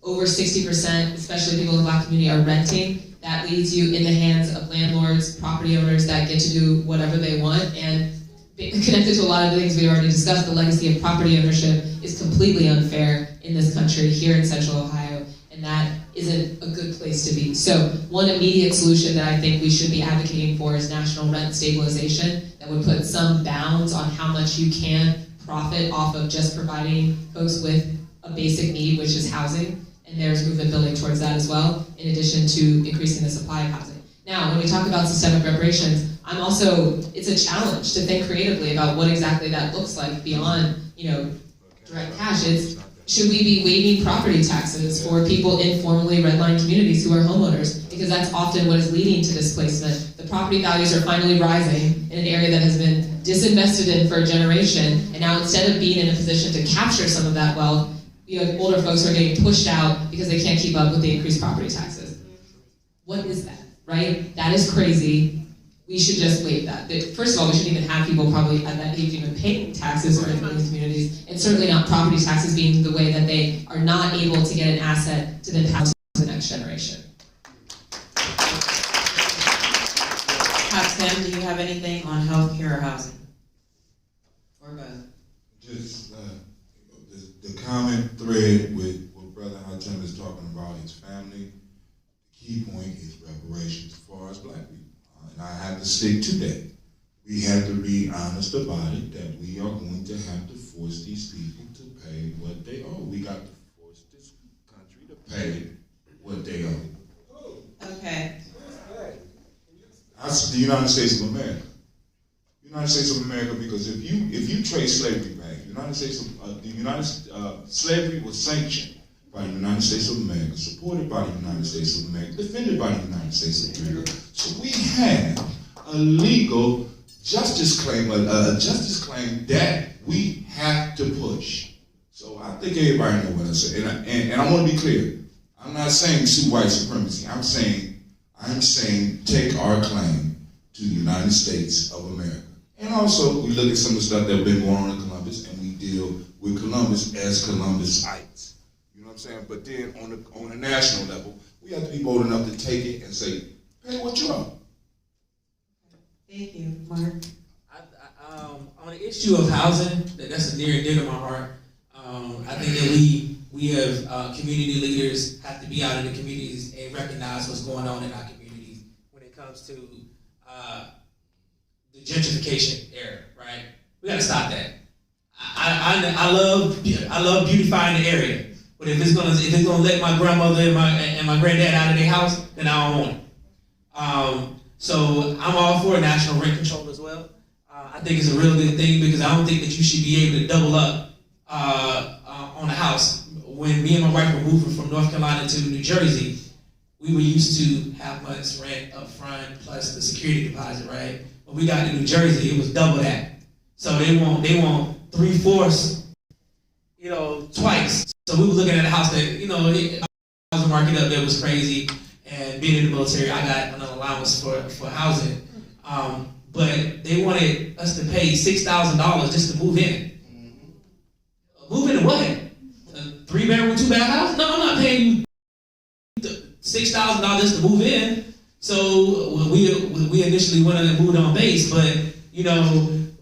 Speaker 6: over 60%, especially people in the Black community, are renting. That leaves you in the hands of landlords, property owners that get to do whatever they want. And connected to a lot of the things we already discussed, the legacy of property ownership is completely unfair in this country, here in Central Ohio, and that isn't a good place to be. So one immediate solution that I think we should be advocating for is national rent stabilization that would put some bounds on how much you can profit off of just providing folks with a basic need, which is housing, and there's movement building towards that as well, in addition to increasing the supply of housing. Now, when we talk about systemic reparations, it's a challenge to think creatively about what exactly that looks like beyond, direct cash. Should we be waiving property taxes for people in formerly redlined communities who are homeowners? Because that's often what is leading to displacement. The property values are finally rising in an area that has been disinvested in for a generation, and now instead of being in a position to capture some of that wealth, you have older folks who are getting pushed out because they can't keep up with the increased property taxes. What is that, right? That is crazy. We should just waive that. First of all, we shouldn't even have people probably at that age even paying taxes in these communities, and certainly not property taxes being the way that they are not able to get an asset to then pass to the next generation.
Speaker 4: Tim, do you have anything on healthcare or housing? Or both?
Speaker 3: Just the common thread with what Brother Hatem is talking about, his family, the key point is reparations as far as Black people. And I have to stick to that. We have to be honest about it, that we are going to have to force these people to pay what they owe. We got to force this country to pay what they owe.
Speaker 4: Okay.
Speaker 3: That's the United States of America. United States of America, because if you trace slavery back, slavery was sanctioned by the United States of America, supported by the United States of America, defended by the United States of America. So we have a legal justice claim, a justice claim that we have to push. So I think everybody knows what I say, and I want to be clear. I'm not saying sue white supremacy. I'm saying take our claim to the United States of America. And also, we look at some of the stuff that's been going on in Columbus, and we deal with Columbus as Columbusites. You know what I'm saying? But then on a national level, we have to be bold enough to take it and say, pay what you owe.
Speaker 4: Thank you, Mark.
Speaker 5: On the issue of housing, that's a near and dear to my heart. I think that we have community leaders have to be out in the communities and recognize what's going on in our communities when it comes to the gentrification era, right? We got to stop that. I love beautifying the area, but if it's gonna let my grandmother and my granddad out of their house, then I don't want it. So I'm all for national rent control as well. I think it's a real good thing because I don't think that you should be able to double up on a house. When me and my wife were moving from North Carolina to New Jersey, we were used to have months rent up front plus the security deposit, right? When we got to New Jersey, it was double that. So they want 3/4, twice. So we were looking at a house that, housing market up there was crazy, and being in the military, I got an allowance for housing. But they wanted us to pay $6,000 just to move in. Move into what? A 3-bedroom, 2-bath house? No, I'm not paying you $6,000 just to move in. So we initially went and moved on base, but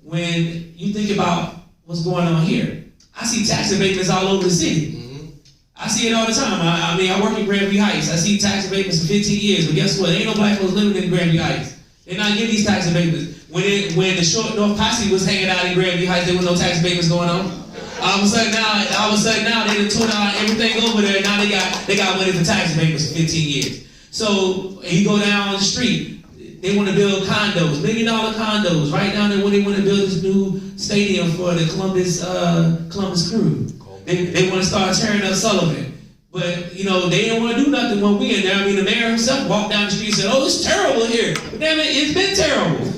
Speaker 5: when you think about what's going on here, I see tax abatements all over the city. I see it all the time. I work in Grandview Heights. I see tax abatements for 15 years, but guess what? Ain't no black folks living in Grandview Heights. They're not getting these tax abatements. When the Short North Posse was hanging out in Grandview Heights, there was no tax abatements going on. All of a sudden now they done tore down everything over there. Now they got money for tax abatements for 15 years. So you go down the street, they want to build condos, $1 million condos, right down there when they want to build this new stadium for the Columbus Crew. They want to start tearing up Sullivan. But, they didn't want to do nothing when we in there. I mean, the mayor himself walked down the street and said, oh, it's terrible here. But damn it, it's been terrible.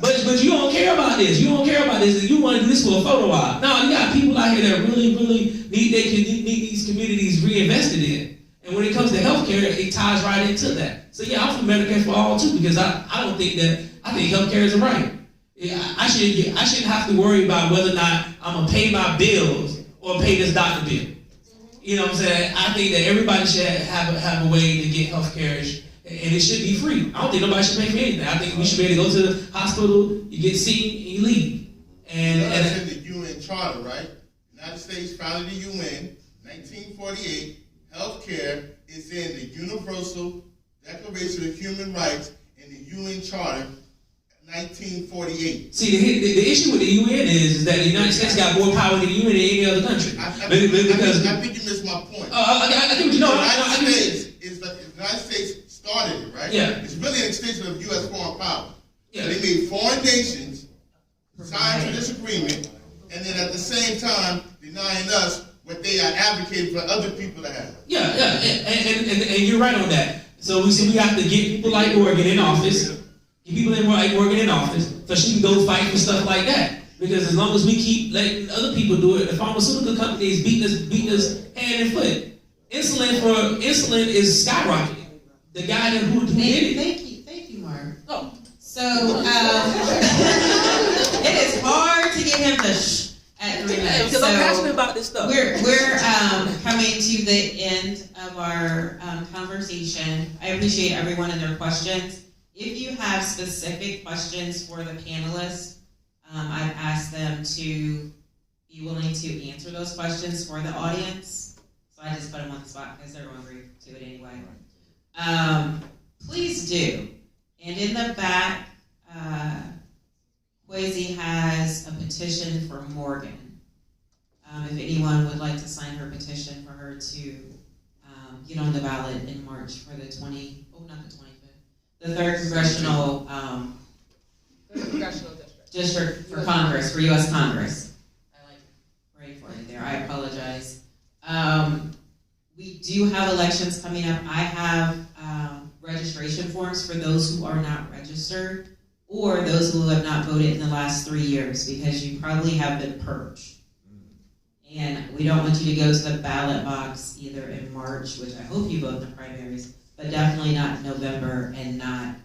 Speaker 5: But you don't care about this. You don't care about this. You want to do this for a photo op. No, you got people out here that really, really need these communities reinvested in. And when it comes to healthcare, it ties right into that. So yeah, I'm for Medicare for all too, because I think healthcare is a right. I shouldn't have to worry about whether or not I'm gonna pay my bills or pay this doctor bill. You know what I'm saying? I think that everybody should have a way to get health care, and it should be free. I don't think nobody should pay for anything. I think we should be able to go to the hospital, you get seen, and you leave. And
Speaker 10: that's in the UN Charter, right? United States founded the UN, 1948. Health care is in the Universal Declaration of Human Rights in the UN Charter, 1948.
Speaker 5: See, the issue with the UN is that the United States got more power than the UN than any other country.
Speaker 10: I think you missed my point.
Speaker 5: I think
Speaker 10: the United States started it, right?
Speaker 5: Yeah.
Speaker 10: It's really an extension of U.S. foreign power.
Speaker 5: Yeah.
Speaker 10: So they made foreign nations sign to this agreement, and then at the same time denying us what they are advocating for other people to have.
Speaker 5: Yeah, and you're right on that. So we have to get people like Oregon in office, get people like Oregon in office, so she can go fight for stuff like that. Because as long as we keep letting other people do it, the pharmaceutical companies beating us hand and foot. Insulin is skyrocketing. The guy who did it.
Speaker 4: Thank you, Mark. Oh, so it is hard to get him to shh at 3 minutes.
Speaker 5: Because I'm passionate about this stuff.
Speaker 4: We're coming to the end of our conversation. I appreciate everyone and their questions. If you have specific questions for the panelists, I've asked them to be willing to answer those questions for the audience. So I just put them on the spot because they're going to agree to it anyway. Please do. And in the back, Kwesi has a petition for Morgan. If anyone would like to sign her petition for her to get on the ballot in March for the 3rd Congressional District for Congress, for U.S. Congress. I like praying for it there. I apologize. We do have elections coming up. I have registration forms for those who are not registered or those who have not voted in the last 3 years, because you probably have been purged. And we don't want you to go to the ballot box either in March, which I hope you vote in the primaries, but definitely not in November and not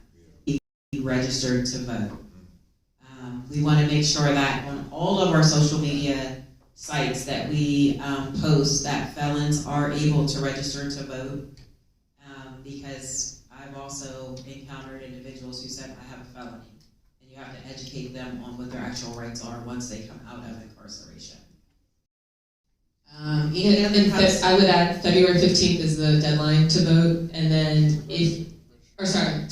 Speaker 4: be registered to vote. We want to make sure that on all of our social media sites that we post that felons are able to register to vote, because I've also encountered individuals who said, I have a felony, and you have to educate them on what their actual rights are once they come out of incarceration.
Speaker 6: I would add February 15th is the deadline to vote, and then to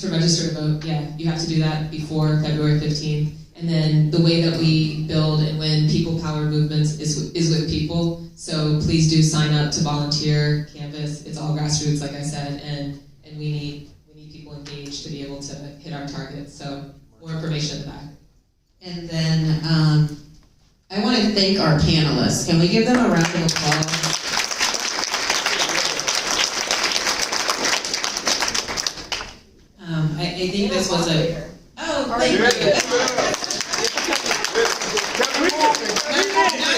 Speaker 6: register to vote, you have to do that before February 15th. And then the way that we build and win people power movements is with people. So please do sign up to volunteer, canvas. It's all grassroots, like I said, and we need people engaged to be able to hit our targets. So more information in the back.
Speaker 4: And then I want to thank our panelists. Can we give them a round of applause? think this was a, oh, thank you. Not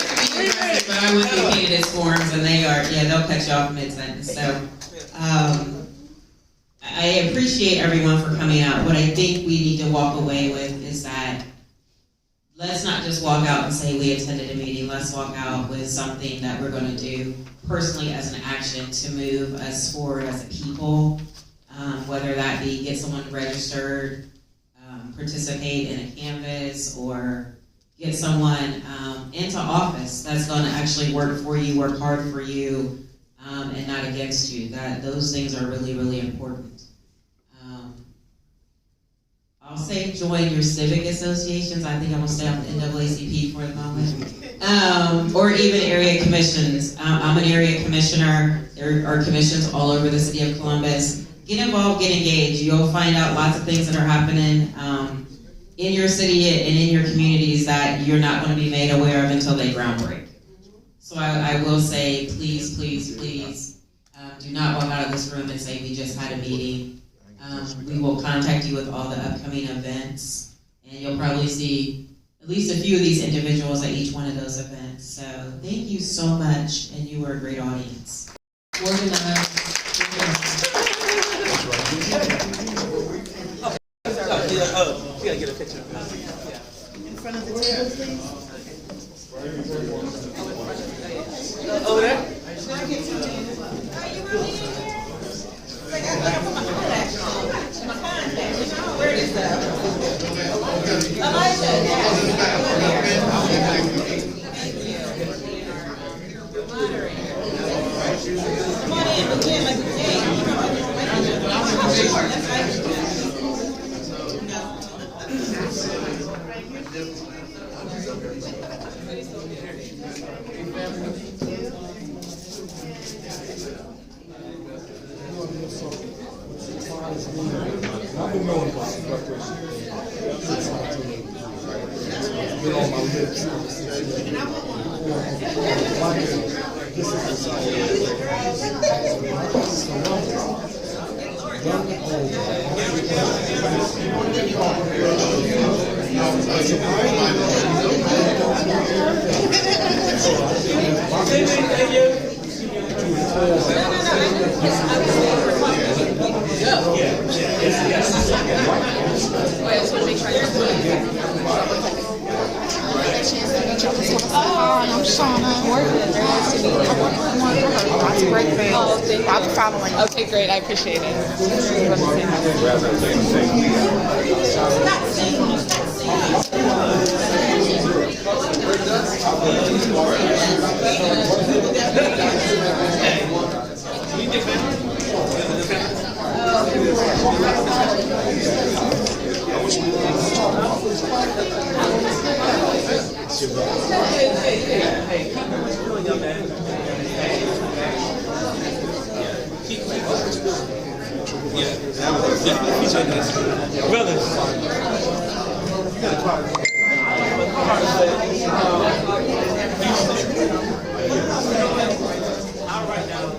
Speaker 4: to be aggressive, but I went through candidates forms and they'll cut you off mid-sentence, so. I appreciate everyone for coming out. What I think we need to walk away with is that let's not just walk out and say we attended a meeting. Let's walk out with something that we're going to do personally as an action to move us forward as a people, whether that be get someone registered, participate in a canvas, or get someone into office that's going to actually work for you, work hard for you, and not against you. Those things are really, really important. I'll say join your civic associations. I think I'm going to stay on the NAACP for the moment. Or even area commissions. I'm an area commissioner. There are commissions all over the city of Columbus. Get involved, get engaged. You'll find out lots of things that are happening in your city and in your communities that you're not going to be made aware of until they ground break. So I will say, please, please, please, do not walk out of this room and say we just had a meeting. We will contact you with all the upcoming events, and you'll probably see at least a few of these individuals at each one of those events. So thank you so much, and you were a great audience.
Speaker 6: Organize.
Speaker 5: You gotta get a picture.
Speaker 13: In front of the table, please.
Speaker 5: Over there?
Speaker 13: Are you really in here? Like, I got my contact. My contact. You know, where is that? Elijah, come on in, again, like,
Speaker 14: I'm Shauna. Nice to meet you. Lots of great things. I'll be following. Okay, great. I appreciate it.
Speaker 5: Hey, how much you doing, young man? Yeah, brothers. You gotta talk. I'll write down.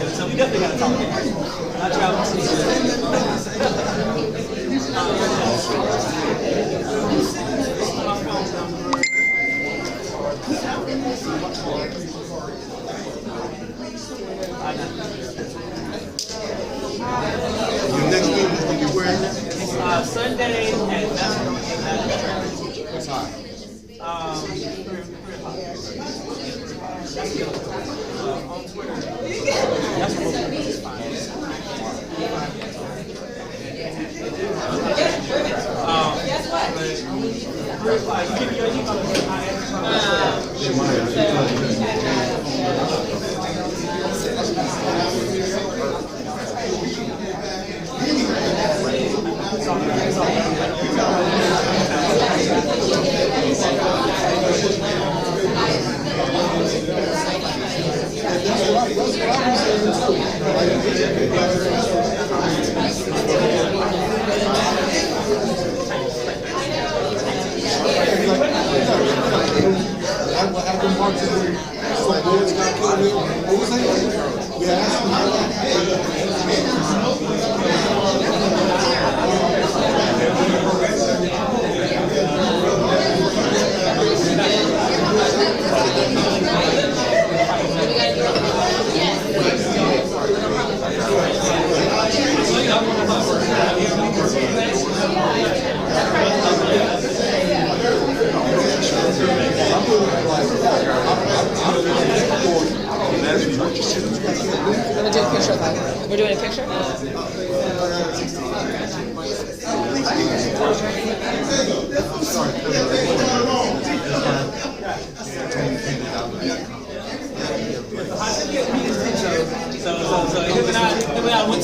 Speaker 5: So we definitely gotta talk. I travel.
Speaker 10: Your next meeting is when you wear?
Speaker 5: Sunday at
Speaker 10: What's hot?
Speaker 5: On Twitter. That's fine.
Speaker 13: Guess what?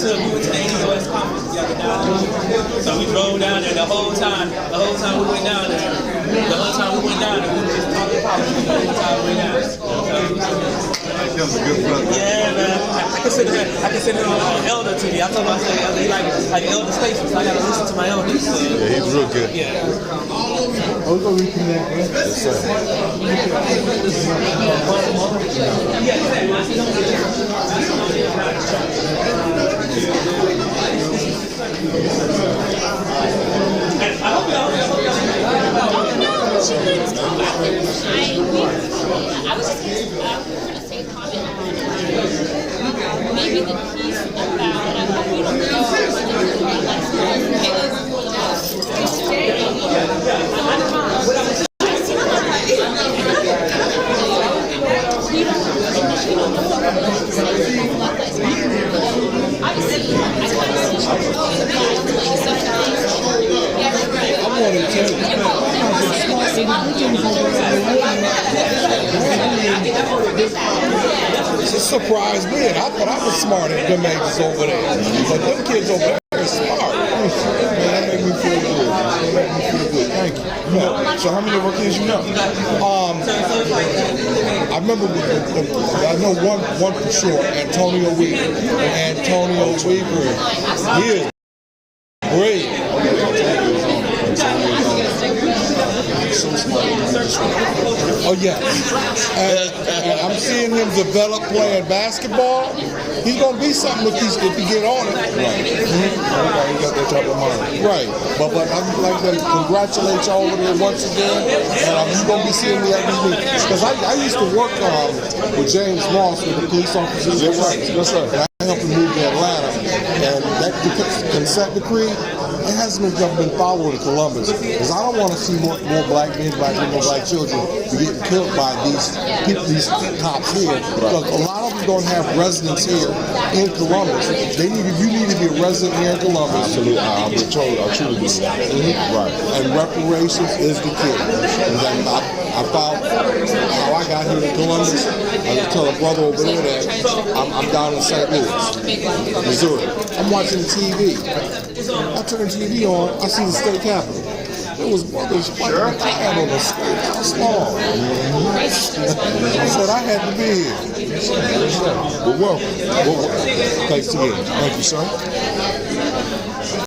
Speaker 5: went to the ADOS conference together down there. So we drove down there the whole time we went down there. We were just talking politics the whole time we went down there. Yeah, man. I consider him an elder to me. I told him, I said, he like elder statesman, so I gotta listen to my elders. So.
Speaker 7: Yeah, he's real good.
Speaker 5: Yeah.
Speaker 7: Oh, we're gonna reconnect, man. Yes, sir.
Speaker 15: I was just going to say a comment on maybe the piece about
Speaker 16: It's a surprise me. I thought I was smart at them ages over there. But them kids over there are smart. Man, that made me feel good. Thank you. Yeah. So how many of our kids you know? I remember, I know one for sure, Antonio Weaver. And Antonio Weaver, he is great. Oh yeah, and I'm seeing him develop playing basketball. He's gonna be something if he get on it. Right. He got that type of mind. Right. But I'd like to congratulate y'all over there once again, and you're gonna be seeing me at these meetings. Because I used to work with James Ross with the police officers. Yes, right. Yes, sir. I helped him move to Atlanta, and that consent decree. It hasn't been followed in Columbus, because I don't want to see more black men, black women, black children getting killed by these cops here. Because a lot of them don't have residents here in Columbus. You need to be a resident here in Columbus. Absolutely, I truly do that. Right. And reparations is the key. And then I found how I got here in Columbus. I tell a brother over there that I'm down in St. Louis, Missouri. I'm watching TV. I turn TV on, I see the state capitol. There was brothers fighting a child on the state house lawn. I said I had to be here. Well, welcome. Thanks again. Thank you, sir.